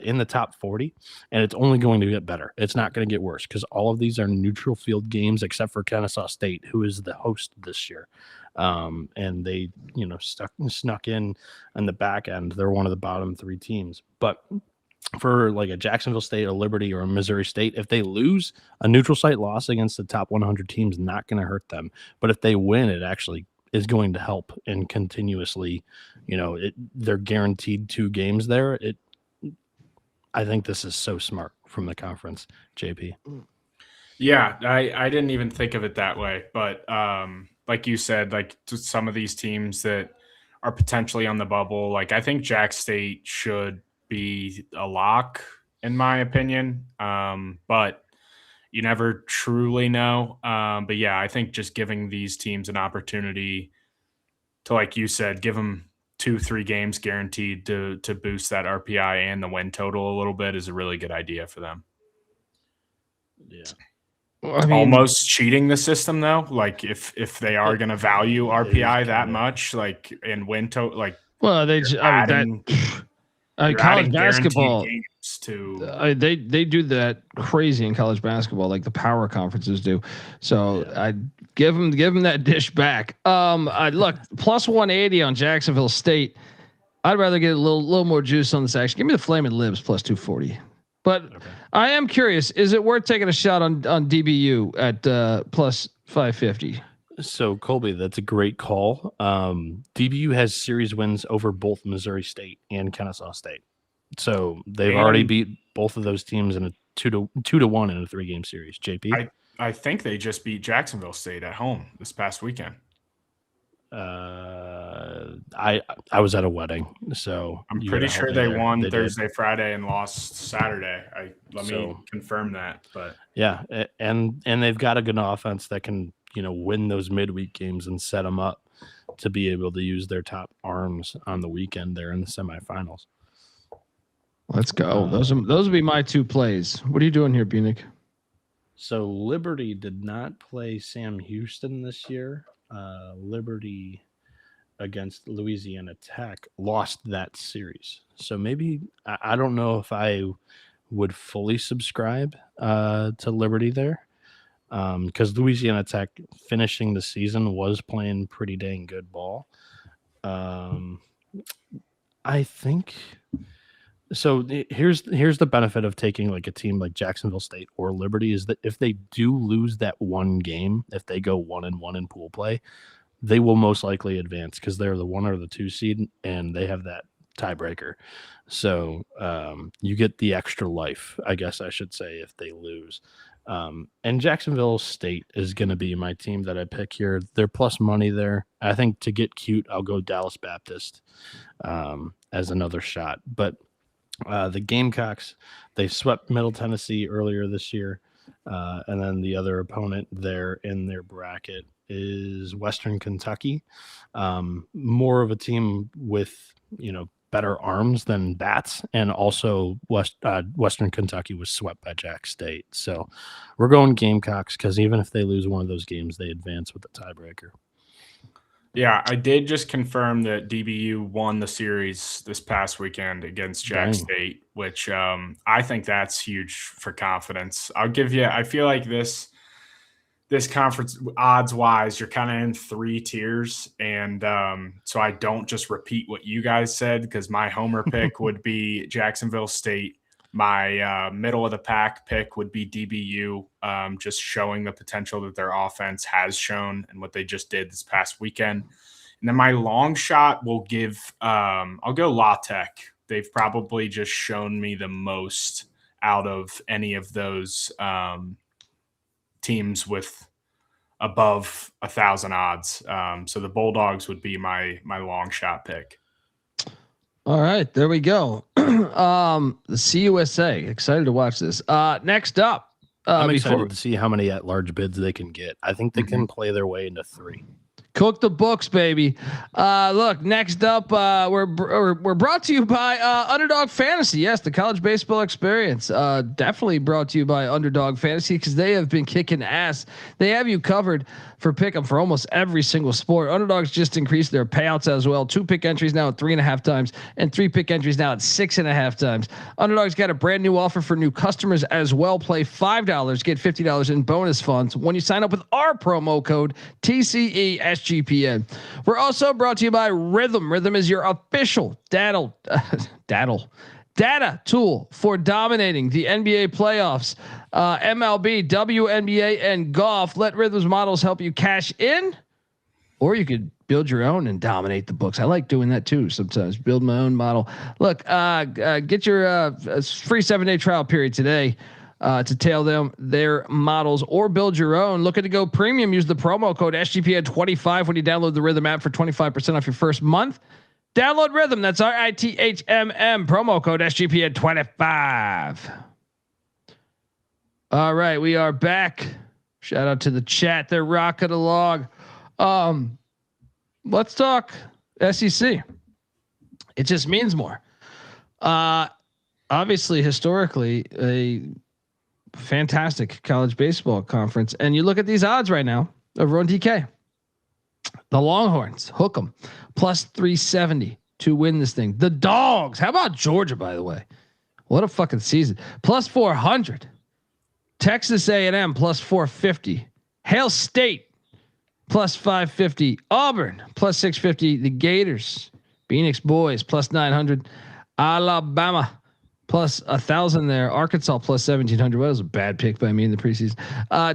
[SPEAKER 5] in the top 40, and it's only going to get better. It's not going to get worse because all of these are neutral field games except for Kennesaw State, who is the host this year. And they, snuck in the back end. They're one of the bottom 3 teams. But for like a Jacksonville State, a Liberty, or a Missouri State, if they lose, a neutral site loss against the top 100 teams not going to hurt them. But if they win, it actually is going to help and continuously, they're guaranteed 2 games there. I think this is so smart from the conference, JP.
[SPEAKER 6] Yeah, I didn't even think of it that way, but like you said, like some of these teams that are potentially on the bubble, like I think Jack State should be a lock in my opinion, but you never truly know. But yeah, I think just giving these teams an opportunity to, like you said, give them 2-3 games guaranteed to boost that RPI and the win total a little bit is a really good idea for them.
[SPEAKER 5] Yeah.
[SPEAKER 1] Well, I mean,
[SPEAKER 6] Almost cheating the system though. Like if they are going to value RPI that much, like in win total, like
[SPEAKER 1] well, college basketball they do that crazy in college basketball, like the power conferences do. So yeah. I give them that dish back. I look plus 180 on Jacksonville State. I'd rather get a little more juice on this action. Give me the Flamin' Libs plus 240. But okay. I am curious, is it worth taking a shot on DBU at plus 550.
[SPEAKER 5] So Colby, that's a great call. DBU has series wins over both Missouri State and Kennesaw State. So they've already beat both of those teams in a 2-1 in a 3-game series. JP?
[SPEAKER 6] I think they just beat Jacksonville State at home this past weekend.
[SPEAKER 5] I was at a wedding, so
[SPEAKER 6] I'm pretty sure they won Thursday,
[SPEAKER 5] did.
[SPEAKER 6] Friday, and lost Saturday. Let me confirm that. But
[SPEAKER 5] yeah, and they've got a good offense that can win those midweek games and set them up to be able to use their top arms on the weekend there in the semifinals.
[SPEAKER 1] Let's go. Those would be my 2 plays. What are you doing here, Bieniek?
[SPEAKER 5] So Liberty did not play Sam Houston this year. Liberty against Louisiana Tech lost that series. So maybe I don't know if I would fully subscribe to Liberty there, because Louisiana Tech finishing the season was playing pretty dang good ball. I think so. Here's the benefit of taking like a team like Jacksonville State or Liberty is that if they do lose that one game, if they go 1-1 in pool play, they will most likely advance because they're the 1 or the 2 seed and they have that tiebreaker. So you get the extra life, I guess I should say, if they lose. And Jacksonville State is going to be my team that I pick here. They're plus money there. I think to get cute, I'll go Dallas Baptist as another shot. But the Gamecocks, they swept Middle Tennessee earlier this year. And then the other opponent there in their bracket is Western Kentucky. More of a team with, better arms than bats. And also Western Kentucky was swept by Jack State. So we're going Gamecocks because even if they lose one of those games, they advance with the tiebreaker.
[SPEAKER 6] Yeah, I did just confirm that DBU won the series this past weekend against Jack State, which I think that's huge for confidence. I feel like this conference, odds-wise, you're kind of in 3 tiers, and so I don't just repeat what you guys said because my homer pick would be Jacksonville State. My middle-of-the-pack pick would be DBU, just showing the potential that their offense has shown and what they just did this past weekend. And then my long shot will I'll go La Tech. They've probably just shown me the most out of any of those teams with above 1,000 odds. So the Bulldogs would be my long shot pick.
[SPEAKER 1] All right, there we go. The CUSA, excited to watch this. Next up,
[SPEAKER 5] I'm excited to see how many at-large bids they can get. I think they can play their way into 3.
[SPEAKER 1] Cook the books, baby. Look, next up, we're brought to you by Underdog Fantasy. Yes, the college baseball experience. Definitely brought to you by Underdog Fantasy because they have been kicking ass. They have you covered for pick'em for almost every single sport. Underdogs just increased their payouts as well. 2 pick entries now at 3.5 times, and 3 pick entries now at 6.5 times. Underdogs got a brand new offer for new customers as well. Play $5, get $50 in bonus funds when you sign up with our promo code TCESGPN. We're also brought to you by Rhythm. Rhythm is your official data tool for dominating the NBA playoffs, MLB, WNBA, and golf. Let Rhythm's models help you cash in, or you could build your own and dominate the books. I like doing that too. Sometimes build my own model. Look, get your free 7-day trial period today to tail them their models or build your own. Looking to go premium? Use the promo code SGPN25 when you download the Rhythm app for 25% off your first month. Download Rhythm. That's RITHMM. Promo code SGPN25. All right, we are back. Shout out to the chat. They're rocking along. Let's talk SEC. It just means more. Obviously, historically, a fantastic college baseball conference. And you look at these odds right now over on DK. The Longhorns, hook them, plus 370 to win this thing. The Dogs, how about Georgia, by the way? What a fucking season. Plus 400. Texas A&M plus 450. Hail State plus 550. Auburn plus 650. The Gators, Phoenix Boys plus 900. Alabama plus 1,000 there. Arkansas plus 1,700. Well, that was a bad pick by me in the preseason.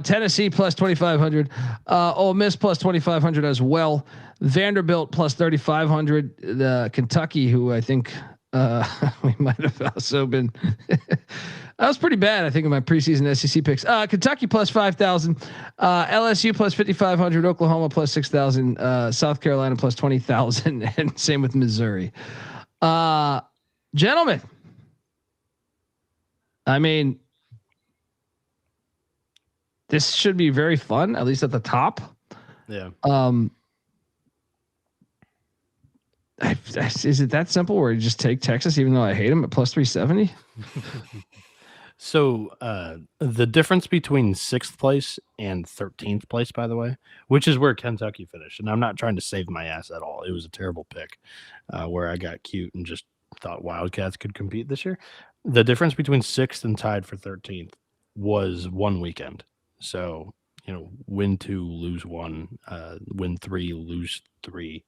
[SPEAKER 1] Tennessee plus 2,500. Ole Miss plus 2,500 as well. Vanderbilt plus 3,500. The Kentucky, who I think we might have also been. That was pretty bad, I think, in my preseason SEC picks. Kentucky plus 5,000. LSU plus 5,500. Oklahoma plus 6,000. South Carolina plus 20,000, and same with Missouri. Gentlemen, I mean, this should be very fun, at least at the top.
[SPEAKER 5] Yeah.
[SPEAKER 1] Is it that simple where you just take Texas, even though I hate them, at plus 370?
[SPEAKER 5] So the difference between 6th place and 13th place, by the way, which is where Kentucky finished, and I'm not trying to save my ass at all. It was a terrible pick where I got cute and just thought Wildcats could compete this year. The difference between 6th and tied for 13th was 1 weekend. So, win 2, lose 1, win 3, lose 3.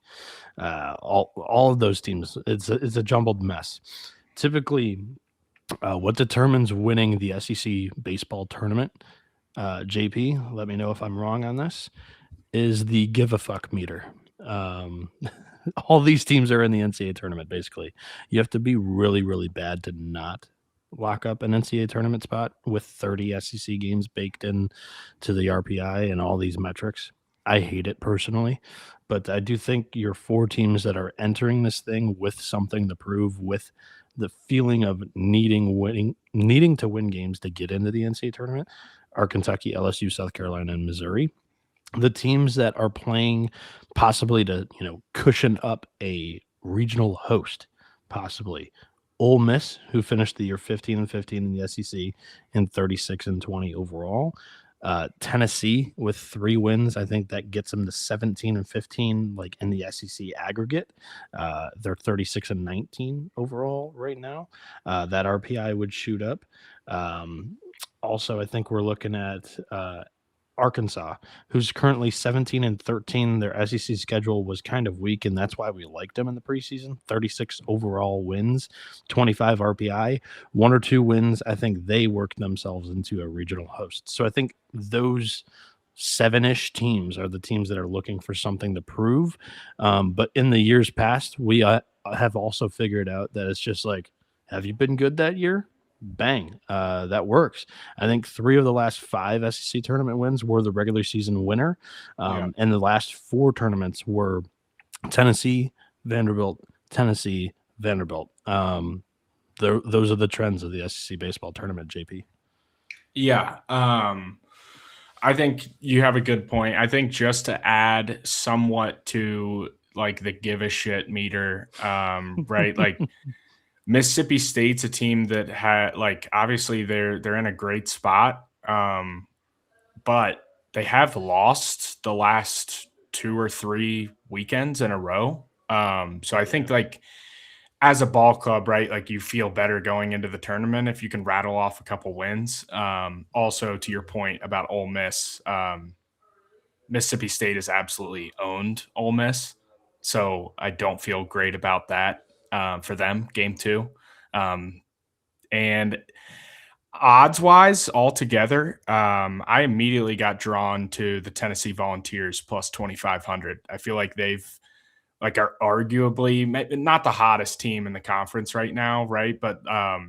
[SPEAKER 5] All of those teams, it's a jumbled mess. Typically, what determines winning the SEC baseball tournament, JP, let me know if I'm wrong on this, is the give a fuck meter. All these teams are in the NCAA tournament, basically. You have to be really, really bad to not lock up an NCAA tournament spot with 30 SEC games baked in to the RPI and all these metrics. I hate it personally, but I do think your 4 teams that are entering this thing with something to prove, with the feeling of needing to win games to get into the NCAA tournament, are Kentucky, LSU, South Carolina, and Missouri. The teams that are playing possibly to, cushion up a regional host, possibly Ole Miss, who finished the year 15-15 in the SEC and 36-20 overall. Tennessee with 3 wins. I think that gets them to 17-15, like in the SEC aggregate. They're 36-19 overall right now. That RPI would shoot up. Also, I think we're looking at Arkansas, who's currently 17-13. Their SEC schedule was kind of weak, and that's why we liked them in the preseason. 36 overall wins, 25 RPI, 1 or 2 wins. I think they worked themselves into a regional host. So I think those 7-ish teams are the teams that are looking for something to prove. But in the years past, we have also figured out that it's just like, have you been good that year? Bang, that works. I think 3 of the last 5 SEC tournament wins were the regular season winner, and the last 4 tournaments were Tennessee, Vanderbilt, Tennessee, Vanderbilt. Those are the trends of the SEC baseball tournament, JP.
[SPEAKER 6] Yeah, I think you have a good point. I think just to add somewhat to like the give a shit meter, right? Like Mississippi State's a team that had obviously they're in a great spot, but they have lost the last 2 or 3 weekends in a row. So I think as a ball club, right, like you feel better going into the tournament if you can rattle off a couple wins. Also, to your point about Ole Miss, Mississippi State has absolutely owned Ole Miss, so I don't feel great about that. For them, game 2. And odds wise altogether, I immediately got drawn to the Tennessee Volunteers plus 2,500. I feel like they've are arguably not the hottest team in the conference right now, right? But a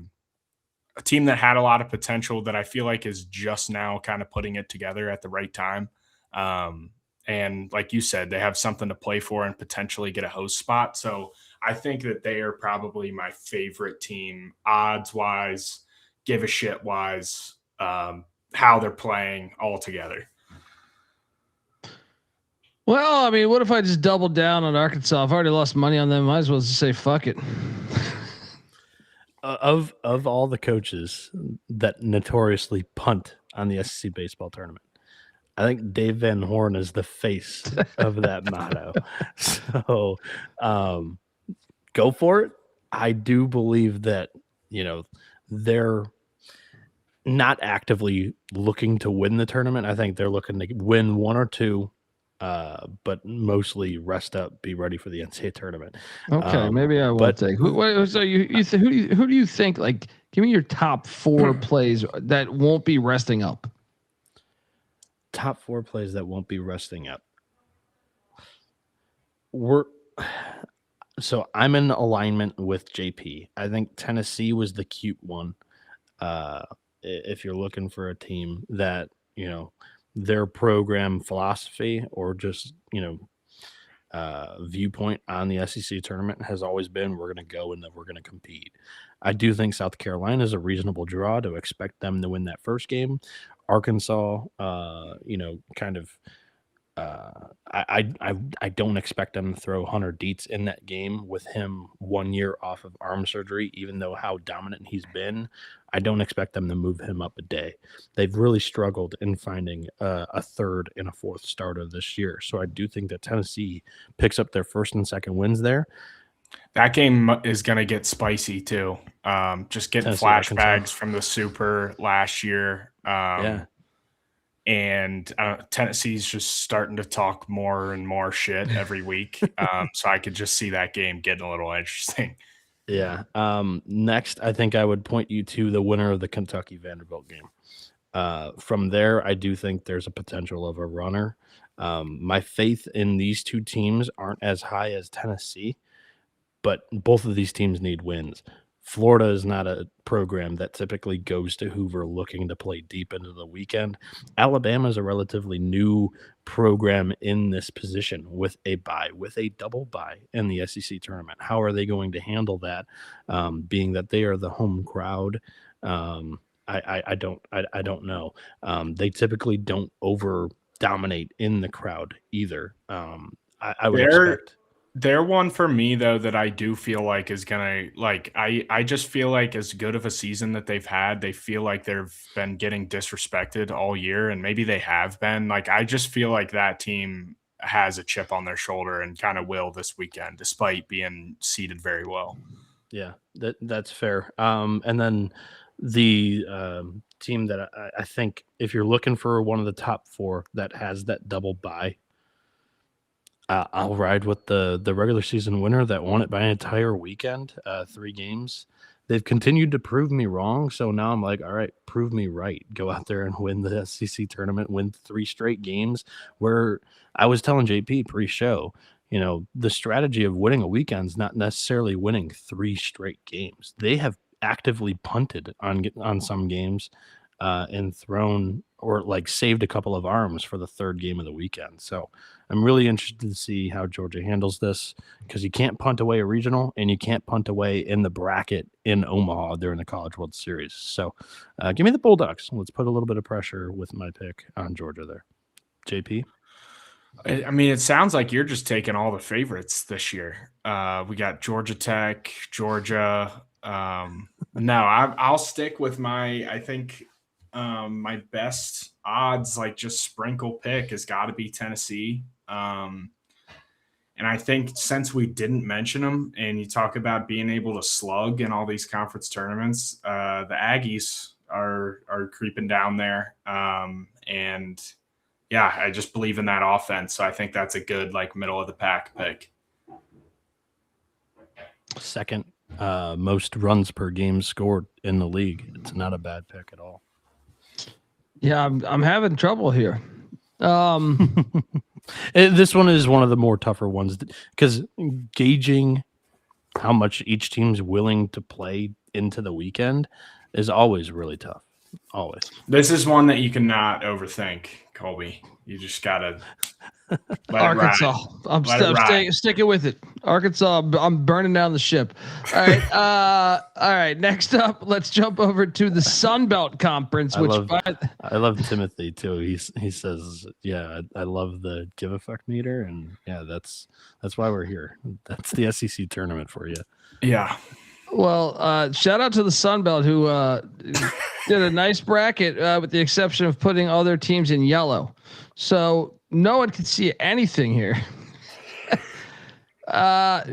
[SPEAKER 6] team that had a lot of potential that I feel like is just now kind of putting it together at the right time. And like you said, they have something to play for and potentially get a host spot. So I think that they are probably my favorite team, odds wise, give a shit wise, how they're playing all together.
[SPEAKER 1] Well, I mean, what if I just doubled down on Arkansas? I've already lost money on them. Might as well just say fuck it.
[SPEAKER 5] Of all the coaches that notoriously punt on the SEC baseball tournament, I think Dave Van Horn is the face of that motto. So go for it. I do believe that, they're not actively looking to win the tournament. I think they're looking to win 1 or 2 but mostly rest up, be ready for the NCAA tournament.
[SPEAKER 1] Okay, maybe I will
[SPEAKER 5] but-
[SPEAKER 1] take. So who do you think? Like, give me your top 4 plays that won't be resting up.
[SPEAKER 5] Top 4 plays that won't be resting up. So I'm in alignment with JP. I think Tennessee was the cute one. If you're looking for a team that, their program philosophy or just, viewpoint on the SEC tournament has always been, we're going to go and then we're going to compete. I do think South Carolina is a reasonable draw to expect them to win that first game. Arkansas, kind of, I don't expect them to throw Hunter Dietz in that game with him 1 year off of arm surgery, even though how dominant he's been. I don't expect them to move him up a day. They've really struggled in finding a third and a fourth starter this year. So I do think that Tennessee picks up their first and second wins there.
[SPEAKER 6] That game is going to get spicy too. Just getting
[SPEAKER 5] Tennessee,
[SPEAKER 6] flashbacks
[SPEAKER 5] Arkansas.
[SPEAKER 6] from the Super last year. And Tennessee's just starting to talk more and more shit every week. So I could just see that game getting a little interesting.
[SPEAKER 5] Yeah. Next, I think I would point you to the winner of the Kentucky Vanderbilt game. From there, I do think there's a potential of a runner. My faith in these two teams aren't as high as Tennessee, but both of these teams need wins. Florida is not a program that typically goes to Hoover looking to play deep into the weekend. Alabama is a relatively new program in this position with a double bye in the SEC tournament. How are they going to handle that? Being that they are the home crowd, I don't know. They typically don't over dominate in the crowd either. I would expect.
[SPEAKER 6] They're one for me, though, that I do feel like is going to, I just feel like as good of a season that they've had, they feel like they've been getting disrespected all year, and maybe they have been. I just feel like that team has a chip on their shoulder and kind of will this weekend, despite being seeded very well.
[SPEAKER 5] Yeah, that's fair. And then the team that I think if you're looking for one of the top 4 that has that double bye, I'll ride with the regular season winner that won it by an entire weekend, 3 games. They've continued to prove me wrong, so now I'm like, all right, prove me right. Go out there and win the SEC tournament, win 3 straight games. Where I was telling JP pre-show, the strategy of winning a weekend is not necessarily winning 3 straight games. They have actively punted on some games and thrown or saved a couple of arms for the 3rd game of the weekend. So I'm really interested to see how Georgia handles this, because you can't punt away a regional and you can't punt away in the bracket in Omaha during the College World Series. So give me the Bulldogs. Let's put a little bit of pressure with my pick on Georgia there. JP?
[SPEAKER 6] I mean, it sounds like you're just taking all the favorites this year. We got Georgia Tech, Georgia. No, I'll stick with I think my best odds, just sprinkle pick, has got to be Tennessee. And I think since we didn't mention them, and you talk about being able to slug in all these conference tournaments, the Aggies are creeping down there. And yeah, I just believe in that offense. So I think that's a good middle of the pack pick.
[SPEAKER 5] Second most runs per game scored in the league. It's not a bad pick at all.
[SPEAKER 1] Yeah, I'm having trouble here.
[SPEAKER 5] This one is one of the more tougher ones because gauging how much each team's willing to play into the weekend is always really tough. Always.
[SPEAKER 6] This is one that you cannot overthink, Colby. You just gotta
[SPEAKER 1] Arkansas. I'm sticking with it. Arkansas. I'm burning down the ship. All right. All right. Next up, let's jump over to the SunBelt Conference.
[SPEAKER 5] I love Timothy too. He says, "Yeah, I love the give a fuck meter," and yeah, that's why we're here. That's the SEC tournament for you.
[SPEAKER 6] Yeah.
[SPEAKER 1] Well, shout out to the SunBelt who did a nice bracket with the exception of putting other teams in yellow. So no one can see anything here.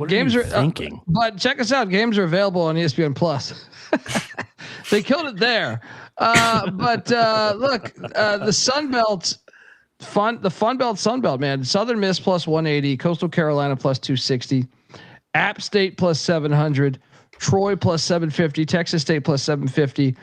[SPEAKER 1] Games are thinking, but check us out. Games are available on ESPN Plus. They killed it there. But look, the SunBelt the Fun Belt, Sun Belt, man. Southern Miss plus 180, Coastal Carolina plus 260, App State plus 700, Troy plus 750, Texas State plus 750,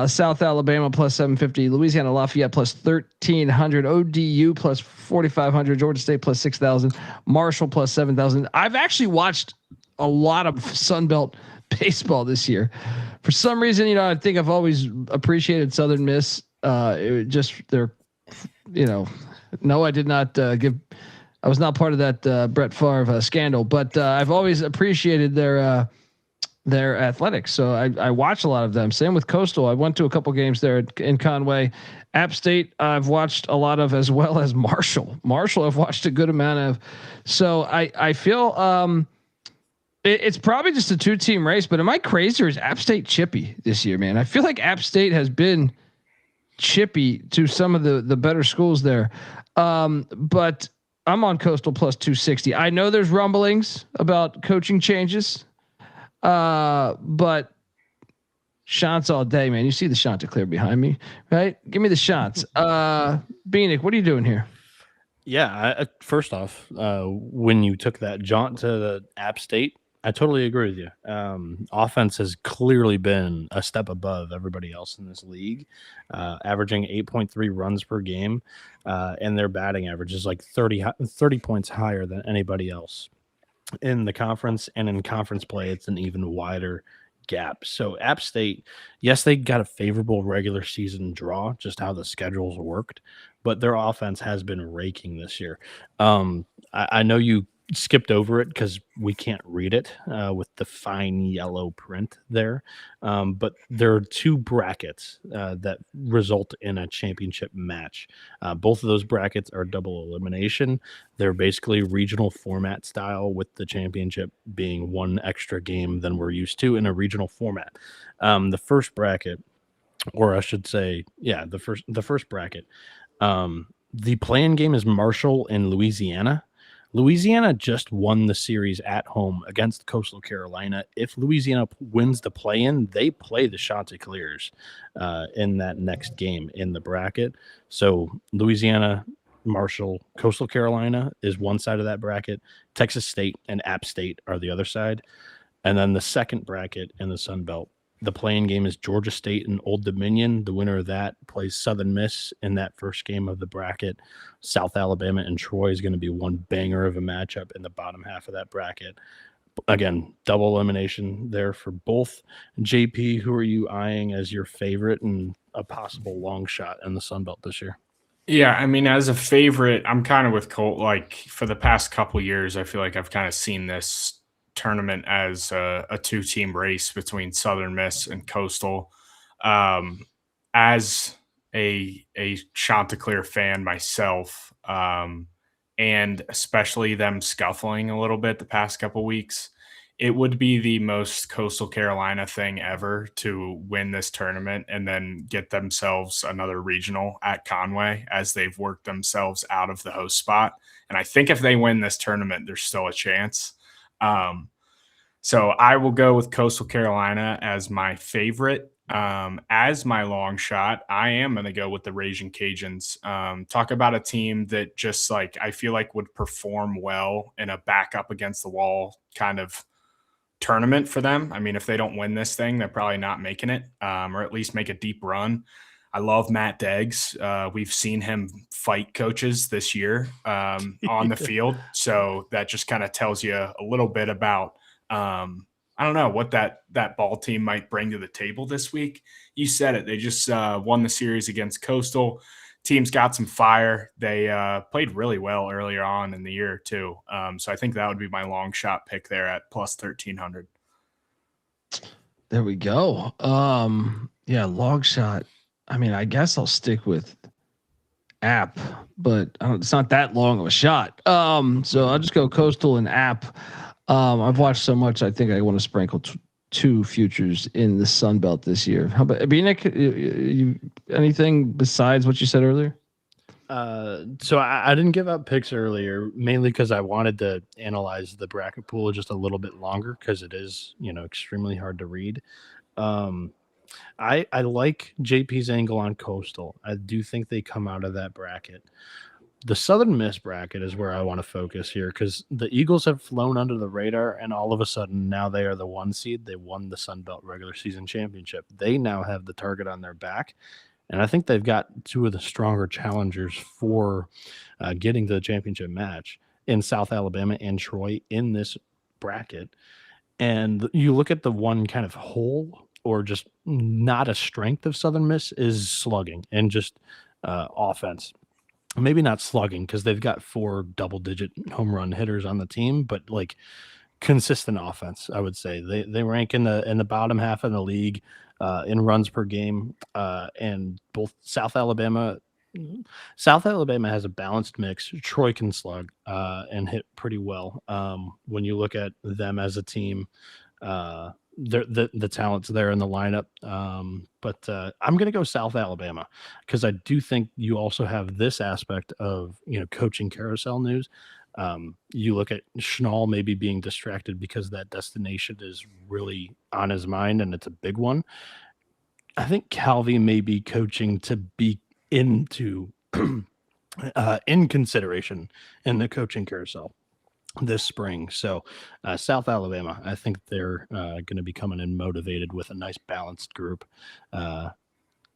[SPEAKER 1] South Alabama plus 750, Louisiana Lafayette plus 1300, ODU plus 4500, Georgia State plus 6000, Marshall plus 7000. I've actually watched a lot of Sun Belt baseball this year. For some reason, I think I've always appreciated Southern Miss. Just their, no, I did not I was not part of that Brett Favre scandal, but I've always appreciated their athletics. So I watch a lot of them. Same with Coastal. I went to a couple games there in Conway. App State I've watched a lot of, as well as Marshall. I've watched a good amount of. So I feel it's probably just a 2-team race, but am I crazy or is App State chippy this year, man? I feel like App State has been chippy to some of the better schools there. But I'm on Coastal plus 260. I know there's rumblings about coaching changes. But shots all day, man. You see the Chanticleer behind me, right? Give me the shots. Bieniek, what are you doing here?
[SPEAKER 5] Yeah. First off, when you took that jaunt to the App State, I totally agree with you. Offense has clearly been a step above everybody else in this league, averaging 8.3 runs per game, and their batting average is like 30 points higher than anybody else in the conference, and in conference play, it's an even wider gap. So App State, yes, they got a favorable regular season draw, just how the schedules worked, but their offense has been raking this year. I know you skipped over it because we can't read it with the fine yellow print there. But there are 2 brackets that result in a championship match. Both of those brackets are double elimination. They're basically regional format style, with the championship being 1 extra game than we're used to in a regional format. The first bracket, or I should say, the first bracket, the play-in game is Marshall and Louisiana. Louisiana just won the series at home against Coastal Carolina. If Louisiana wins the play-in, they play the Chanticleers in that next game in the bracket. So Louisiana, Marshall, Coastal Carolina is one side of that bracket. Texas State and App State are the other side. And then the second bracket in the Sun Belt, the play-in game is Georgia State and Old Dominion. The winner of that plays Southern Miss in that first game of the bracket. South Alabama and Troy is going to be one banger of a matchup in the bottom half of that bracket. Again, double elimination there for both. JP, who are you eyeing as your favorite and a possible long shot in the Sun Belt this year?
[SPEAKER 6] Yeah, I mean, as a favorite, I'm kind of with Colt. Like, for the past couple years, I feel like I've kind of seen this tournament as a 2-team race between Southern Miss and Coastal. As a Chanticleer fan myself, and especially them scuffling a little bit the past couple weeks, it would be the most Coastal Carolina thing ever to win this tournament and then get themselves another regional at Conway, as they've worked themselves out of the host spot. And I think if they win this tournament, there's still a chance. So I will go with Coastal Carolina as my favorite. As my long shot, I am going to go with the Raging Cajuns. Talk about a team that just, like, I feel like would perform well in a back up against the wall kind of tournament for them. I mean, if they don't win this thing, they're probably not making it, or at least make a deep run. I love Matt Deggs. We've seen him fight coaches this year on the field. So that just kind of tells you a little bit about, I don't know what that ball team might bring to the table this week. You said it. They just won the series against Coastal. Team's got some fire. They played really well earlier on in the year too. So I think that would be my long shot pick there at plus 1,300.
[SPEAKER 1] There we go. Yeah, long shot. I mean, I guess I'll stick with App, but it's not that long of a shot. So I'll just go Coastal and App. I've watched so much. I think I want to sprinkle 2 futures in the Sun Belt this year. How about Bieniek? You anything besides what you said earlier?
[SPEAKER 5] So I didn't give up picks earlier, mainly because I wanted to analyze the bracket pool just a little bit longer, because it is, extremely hard to read. I like JP's angle on Coastal. I do think they come out of that bracket. The Southern Miss bracket is where I want to focus here because the Eagles have flown under the radar, and all of a sudden now they are the 1 seed. They won the SunBelt regular season championship. They now have the target on their back, and I think they've got two of the stronger challengers for getting to the championship match in South Alabama and Troy in this bracket. And you look at the one kind of hole or just not a strength of Southern Miss is slugging and just offense. Maybe not slugging because they've got 4 double-digit home run hitters on the team, but like consistent offense, I would say. They rank in the bottom half of the league in runs per game, and both South Alabama has a balanced mix. Troy can slug and hit pretty well. When you look at them as a team, the talent's there in the lineup. But I'm going to go South Alabama because I do think you also have this aspect of, coaching carousel news. You look at Schnall maybe being distracted because that destination is really on his mind and it's a big one. I think Calvi may be coaching to be into in consideration in the coaching carousel this spring. So South Alabama, I think they're going to be coming in motivated with a nice balanced group. And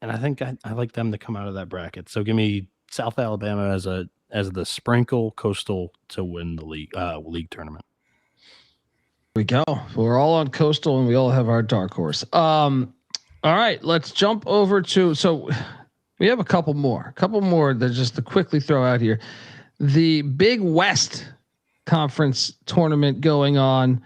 [SPEAKER 5] I think I like them to come out of that bracket. So give me South Alabama as the sprinkle, Coastal to win the league tournament.
[SPEAKER 1] We go. We're all on Coastal and we all have our dark horse. All right, let's jump over to, so we have a couple more that just to quickly throw out here. The Big West Conference tournament going on.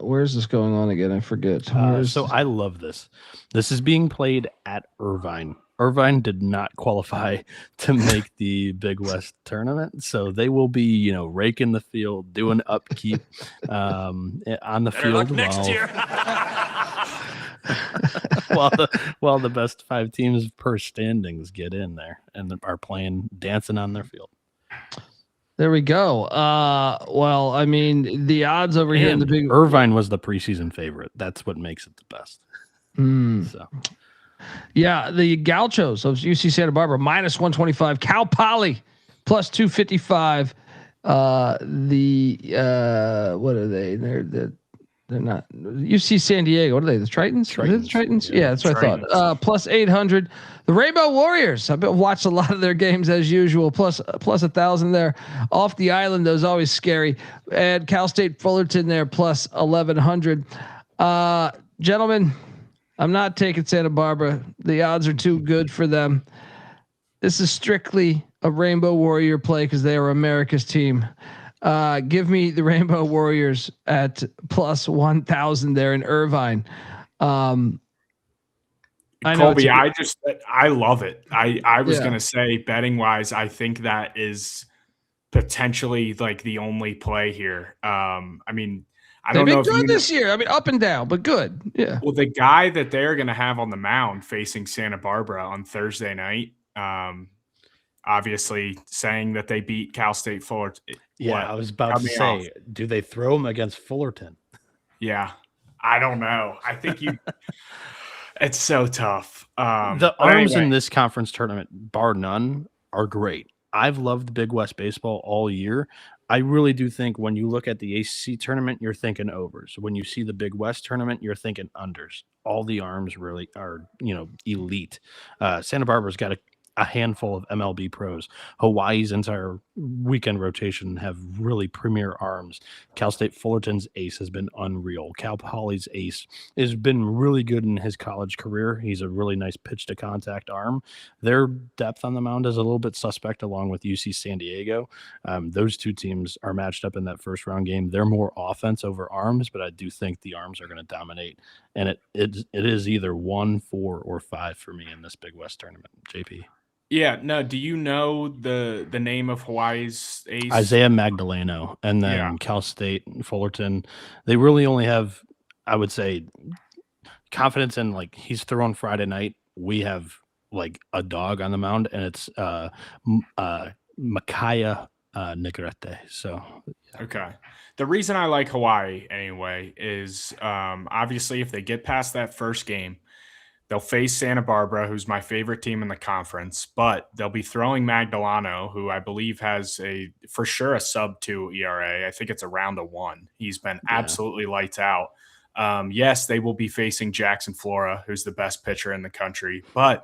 [SPEAKER 1] Where's this going on again? I forget.
[SPEAKER 5] So I love this. This is being played at Irvine. Irvine did not qualify to make the Big West tournament, so they will be, raking the field, doing upkeep on the field
[SPEAKER 6] next year.
[SPEAKER 5] while the best 5 teams per standings get in there and are playing, dancing on their field.
[SPEAKER 1] There we go. Well, I mean, the odds over here in the Big
[SPEAKER 5] Irvine was the preseason favorite. That's what makes it the best. So,
[SPEAKER 1] yeah, the Gauchos of UC Santa Barbara -125, Cal Poly +255. What are they? They're not UC San Diego. What are they? The Tritons? Are they the Tritons? Yeah, that's what I thought. +800. The Rainbow Warriors. I've watched a lot of their games as usual. Plus 1,000 there. Off the island, those always scary. And Cal State Fullerton there +1,100. Gentlemen, I'm not taking Santa Barbara. The odds are too good for them. This is strictly a Rainbow Warrior play because they are America's team. Give me the Rainbow Warriors at +1,000 there in Irvine.
[SPEAKER 6] Colby, I love it. I was going to say betting wise, I think that is potentially like the only play here. I mean, I don't know if
[SPEAKER 1] good this year. I mean, up and down, but good. Yeah.
[SPEAKER 6] Well, the guy that they're going to have on the mound facing Santa Barbara on Thursday night, obviously saying that they beat Cal State Fullerton.
[SPEAKER 5] Yeah, I was about to say, do they throw him against Fullerton?
[SPEAKER 6] Yeah, I don't know. I think it's so tough.
[SPEAKER 5] The arms in this conference tournament, bar none, are great. I've loved Big West baseball all year. I really do think when you look at the ACC tournament, you're thinking overs. When you see the Big West tournament, you're thinking unders. All the arms really are, elite. Santa Barbara's got a handful of MLB pros. Hawaii's entire weekend rotation have really premier arms. Cal State Fullerton's ace has been unreal. Cal Poly's ace has been really good in his college career. He's a really nice pitch to contact arm. Their depth on the mound is a little bit suspect along with UC San Diego. Those two teams are matched up in that first round game. They're more offense over arms, but I do think the arms are going to dominate. And it is either 1, 4, or 5 for me in this Big West tournament. JP.
[SPEAKER 6] Yeah, no. Do you know the name of Hawaii's ace?
[SPEAKER 5] Isaiah Magdaleno, and then Cal State, Fullerton. They really only have, I would say, confidence in like he's throwing Friday night. We have like a dog on the mound, and it's Micaiah Negrete. So,
[SPEAKER 6] Okay. The reason I like Hawaii anyway is obviously if they get past that first game, they'll face Santa Barbara, who's my favorite team in the conference, but they'll be throwing Magdaleno, who I believe has for sure a sub-2 ERA. I think it's around a 1. He's been absolutely lights out. Yes, they will be facing Jackson Flora, who's the best pitcher in the country, but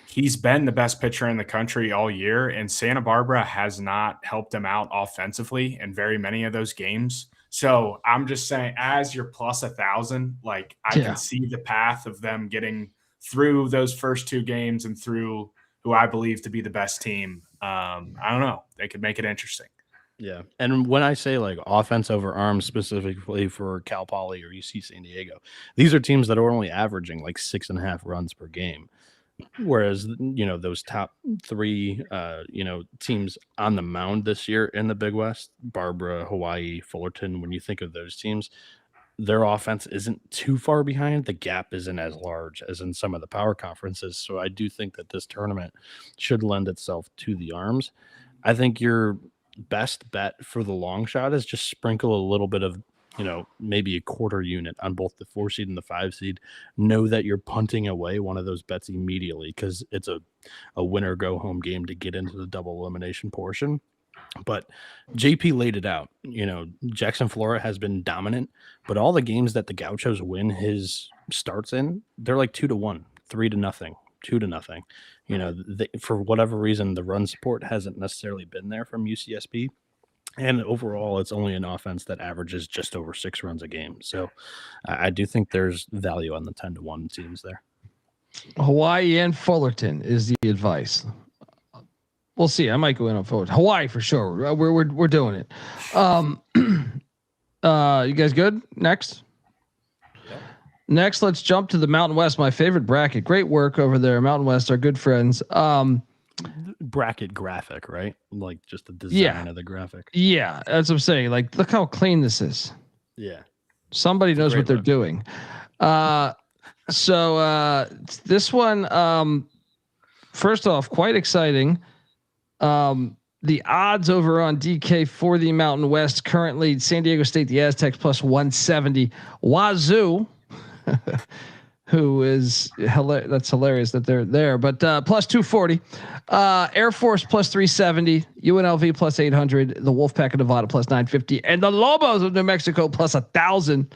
[SPEAKER 6] he's been the best pitcher in the country all year, and Santa Barbara has not helped him out offensively in very many of those games. So I'm just saying, as your plus 1,000, like I can see the path of them getting through those first 2 games and through who I believe to be the best team. I don't know. They could make it interesting.
[SPEAKER 5] Yeah. And when I say like offense over arms specifically for Cal Poly or UC San Diego, these are teams that are only averaging like 6.5 runs per game. Whereas, those top 3, teams on the mound this year in the Big West, Barbara, Hawaii, Fullerton, when you think of those teams, their offense isn't too far behind. The gap isn't as large as in some of the power conferences. So I do think that this tournament should lend itself to the arms. I think your best bet for the long shot is just sprinkle a little bit of, maybe a quarter unit on both the 4 seed and the 5 seed. Know that you're punting away one of those bets immediately because it's a winner go home game to get into the double elimination portion. But JP laid it out. Jackson Flora has been dominant, but all the games that the Gauchos win his starts in, they're like 2-1, 3-0, 2-0. For whatever reason, the run support hasn't necessarily been there from UCSB. And overall, it's only an offense that averages just over 6 runs a game. So I do think there's value on the 10-1 teams there.
[SPEAKER 1] Hawaii and Fullerton is the advice. We'll see. I might go in on Fullerton. Hawaii for sure. We're doing it. You guys good? Next. Yep. Next, let's jump to the Mountain West, my favorite bracket. Great work over there, Mountain West, our good friends.
[SPEAKER 5] Bracket graphic, right? Like just the design of the graphic.
[SPEAKER 1] Yeah, that's what I'm saying. Like, look how clean this is.
[SPEAKER 5] Yeah.
[SPEAKER 1] Somebody knows what they're doing. So this one, first off, quite exciting. The odds over on DK for the Mountain West currently San Diego State, the Aztecs plus 170. Wazoo, who is that's hilarious that they're there, but plus 240. Air Force plus 370. UNLV plus 800. The Wolfpack of Nevada plus 950, and the Lobos of New Mexico plus 1,000.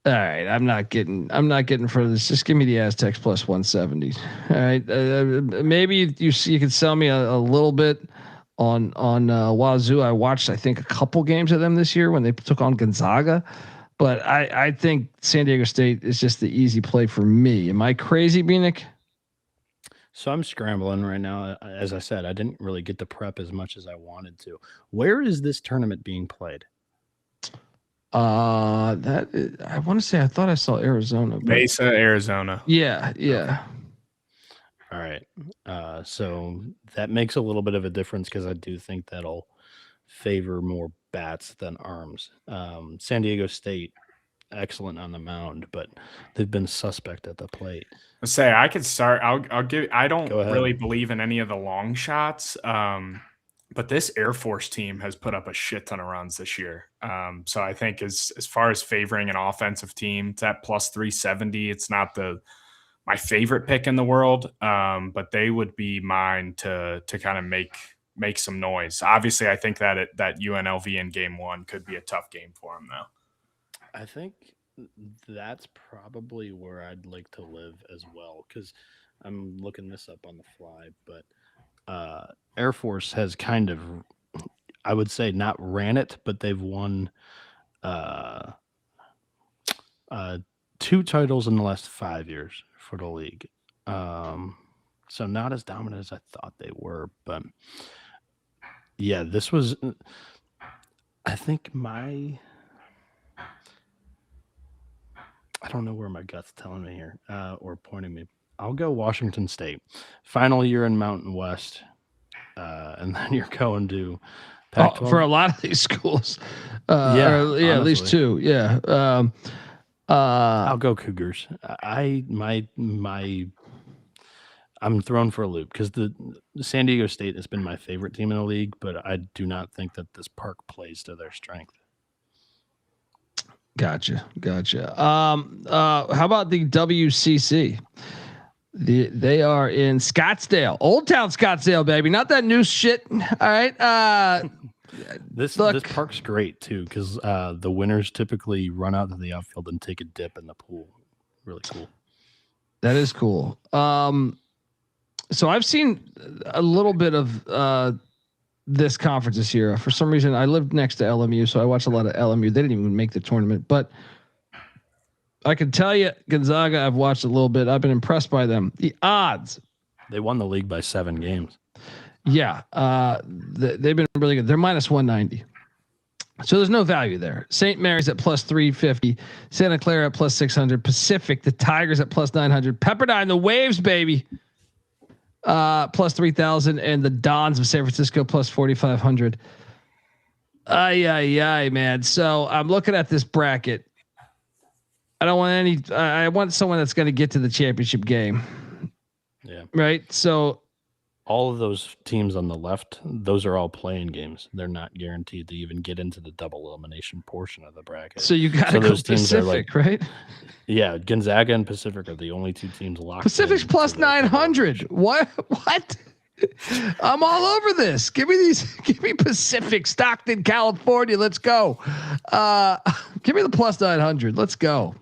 [SPEAKER 1] All right, I'm not getting for this. Just give me the Aztecs plus 170. All right, maybe you can sell me a little bit on Wazoo. I watched I think a couple games of them this year when they took on Gonzaga, but I think San Diego State is just the easy play for me. Am I crazy, Bieniek?
[SPEAKER 5] So I'm scrambling right now. As I said, I didn't really get to prep as much as I wanted to. Where is this tournament being played?
[SPEAKER 1] I want to say I thought I saw Arizona.
[SPEAKER 6] Mesa, Arizona.
[SPEAKER 1] Yeah.
[SPEAKER 5] All right. So that makes a little bit of a difference because I do think that'll favor more bats than arms. San Diego State, excellent on the mound, but they've been suspect at the plate.
[SPEAKER 6] Let's say I could start. I'll give. I don't really believe in any of the long shots. But this Air Force team has put up a shit ton of runs this year. So I think as far as favoring an offensive team, it's at plus 370. It's not my favorite pick in the world, but they would be mine to kind of make some noise. Obviously, I think that UNLV in game 1 could be a tough game for them, though.
[SPEAKER 5] I think that's probably where I'd like to live as well, because I'm looking this up on the fly, but Air Force has kind of, I would say, not ran it, but they've won 2 titles in the last 5 years for the league. So not as dominant as I thought they were, but yeah, this was, I think I don't know where my gut's telling me here or pointing me. I'll go Washington State. Final year in Mountain West. And then you're going to Pac-12.
[SPEAKER 1] For a lot of these schools. At least 2. Yeah.
[SPEAKER 5] I'll go Cougars. I I'm thrown for a loop because the San Diego State has been my favorite team in the league, but I do not think that this park plays to their strength.
[SPEAKER 1] Gotcha. How about the WCC? They are in Scottsdale, Old Town Scottsdale, baby. Not that new shit. All right.
[SPEAKER 5] This park's great too because the winners typically run out to the outfield and take a dip in the pool. Really cool.
[SPEAKER 1] That is cool. So I've seen a little bit of this conference this year. For some reason, I lived next to LMU, so I watched a lot of LMU. They didn't even make the tournament, but I can tell you, Gonzaga, I've watched a little bit. I've been impressed by them. The odds.
[SPEAKER 5] They won the league by 7 games.
[SPEAKER 1] Yeah. They've been really good. They're minus 190. So there's no value there. St. Mary's at plus 350, Santa Clara at plus 600, Pacific, the Tigers at plus 900, Pepperdine, the Waves, baby, plus 3,000, and the Dons of San Francisco plus 4,500. Ay, man. So I'm looking at this bracket. I don't want any. I want someone that's going to get to the championship game.
[SPEAKER 5] Yeah.
[SPEAKER 1] Right. So
[SPEAKER 5] all of those teams on the left, those are all playing games. They're not guaranteed to even get into the double elimination portion of the bracket.
[SPEAKER 1] So you got to go
[SPEAKER 5] those teams
[SPEAKER 1] Pacific, right?
[SPEAKER 5] Yeah, Gonzaga and Pacific are the only 2 teams locked.
[SPEAKER 1] Pacific's plus 900. What? I'm all over this. Give me Pacific, Stockton, California. Let's go. Give me the plus 900. Let's go.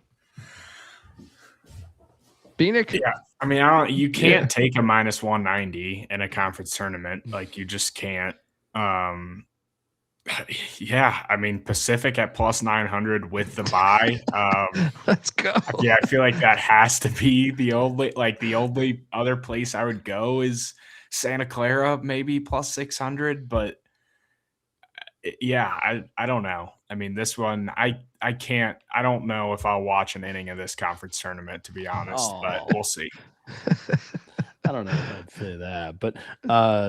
[SPEAKER 1] Bieniek?
[SPEAKER 6] Yeah. I mean, you can't take a minus 190 in a conference tournament. Like you just can't. Yeah. I mean, Pacific at plus 900 with the bye.
[SPEAKER 1] Let's go.
[SPEAKER 6] Yeah. I feel like that has to be the only other place I would go is Santa Clara, maybe plus 600, but yeah, I don't know. I mean, this one, I don't know if I'll watch an inning of this conference tournament, to be honest, but we'll see.
[SPEAKER 5] I don't know if I'd say that, but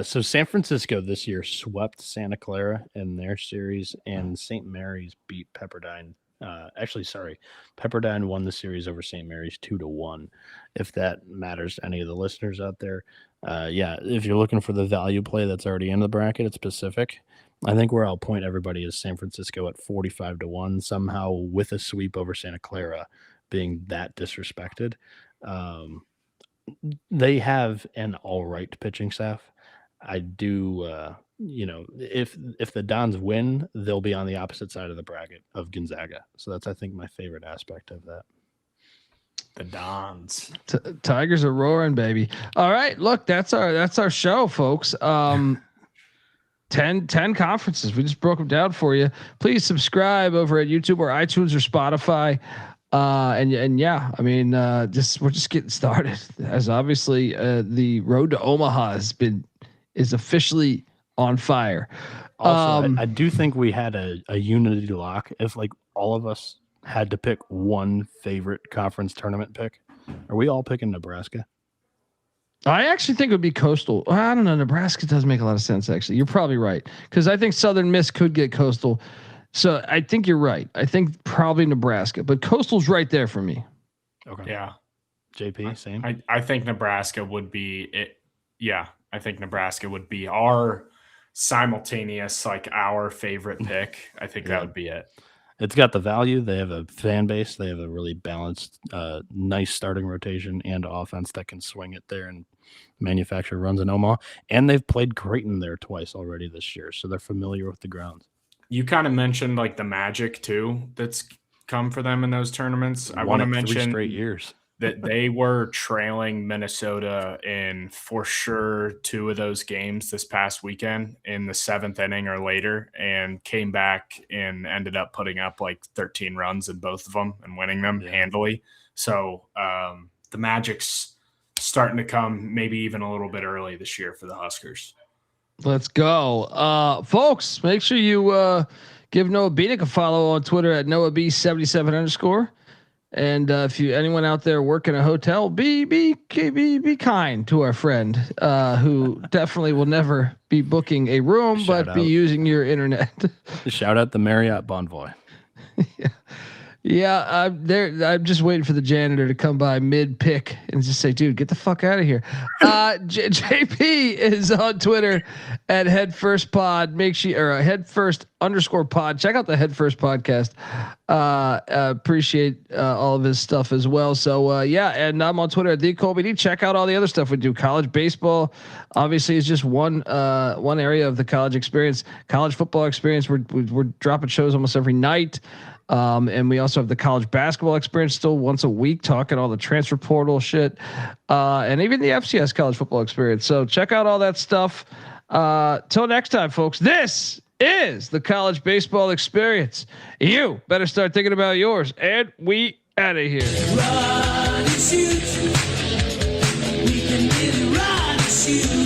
[SPEAKER 5] so San Francisco this year swept Santa Clara in their series, and St. Mary's beat Pepperdine. Pepperdine won the series over St. Mary's 2-1. If that matters to any of the listeners out there, if you're looking for the value play that's already in the bracket, it's Pacific. I think where I'll point everybody is San Francisco at 45-1, somehow with a sweep over Santa Clara being that disrespected. They have an all right pitching staff. I do, if the Dons win, they'll be on the opposite side of the bracket of Gonzaga. So that's, I think, my favorite aspect of that.
[SPEAKER 6] The Dons.
[SPEAKER 1] Tigers are roaring, baby. All right, look, that's our show, folks. 10 conferences. We just broke them down for you. Please subscribe over at YouTube or iTunes or Spotify. And yeah, I mean, we're just getting started, as obviously the road to Omaha is officially on fire.
[SPEAKER 5] Also, I do think we had a unity lock. If like all of us had to pick one favorite conference tournament pick, are we all picking Nebraska?
[SPEAKER 1] I actually think it would be Coastal. I don't know. Nebraska does make a lot of sense. Actually, you're probably right, because I think Southern Miss could get Coastal. So I think you're right. I think probably Nebraska, but Coastal's right there for me.
[SPEAKER 5] Okay.
[SPEAKER 6] Yeah.
[SPEAKER 5] JP, same.
[SPEAKER 6] I think Nebraska would be it. Yeah. I think Nebraska would be our simultaneous, like our favorite pick. I think that would be it.
[SPEAKER 5] It's got the value. They have a fan base. They have a really balanced, nice starting rotation and offense that can swing it there and manufacture runs in Omaha. And they've played Creighton there twice already this year, so they're familiar with the grounds.
[SPEAKER 6] You kind of mentioned like the magic too that's come for them in those tournaments. I want to mention
[SPEAKER 5] 3 straight years
[SPEAKER 6] that they were trailing Minnesota in for sure 2 of those games this past weekend in the 7th inning or later, and came back and ended up putting up like 13 runs in both of them and winning them handily. So the magic's starting to come maybe even a little bit early this year for the Huskers.
[SPEAKER 1] Let's go. Folks, make sure you give Noah Bieniek a follow on Twitter at NoahB77_. And if anyone out there working a hotel, be kind to our friend who definitely will never be booking a room, but be using your internet.
[SPEAKER 5] Shout out the Marriott Bonvoy.
[SPEAKER 1] Yeah. Yeah, I'm there. I'm just waiting for the janitor to come by mid pick and just say, "Dude, get the fuck out of here." JP is on Twitter at headfirstpod. Make sure or headfirst_pod. Check out the Headfirst podcast. Appreciate all of his stuff as well. So yeah, and I'm on Twitter at the Colby Dant. Check out all the other stuff we do. College baseball, obviously, is just one area of the college experience. College football experience. We're dropping shows almost every night. And we also have the college basketball experience still once a week, talking all the transfer portal shit, and even the FCS college football experience. So check out all that stuff. Till next time, folks, this is the college baseball experience. You better start thinking about yours, and we out of here.
[SPEAKER 8] Run and shoot. We can really run and shoot.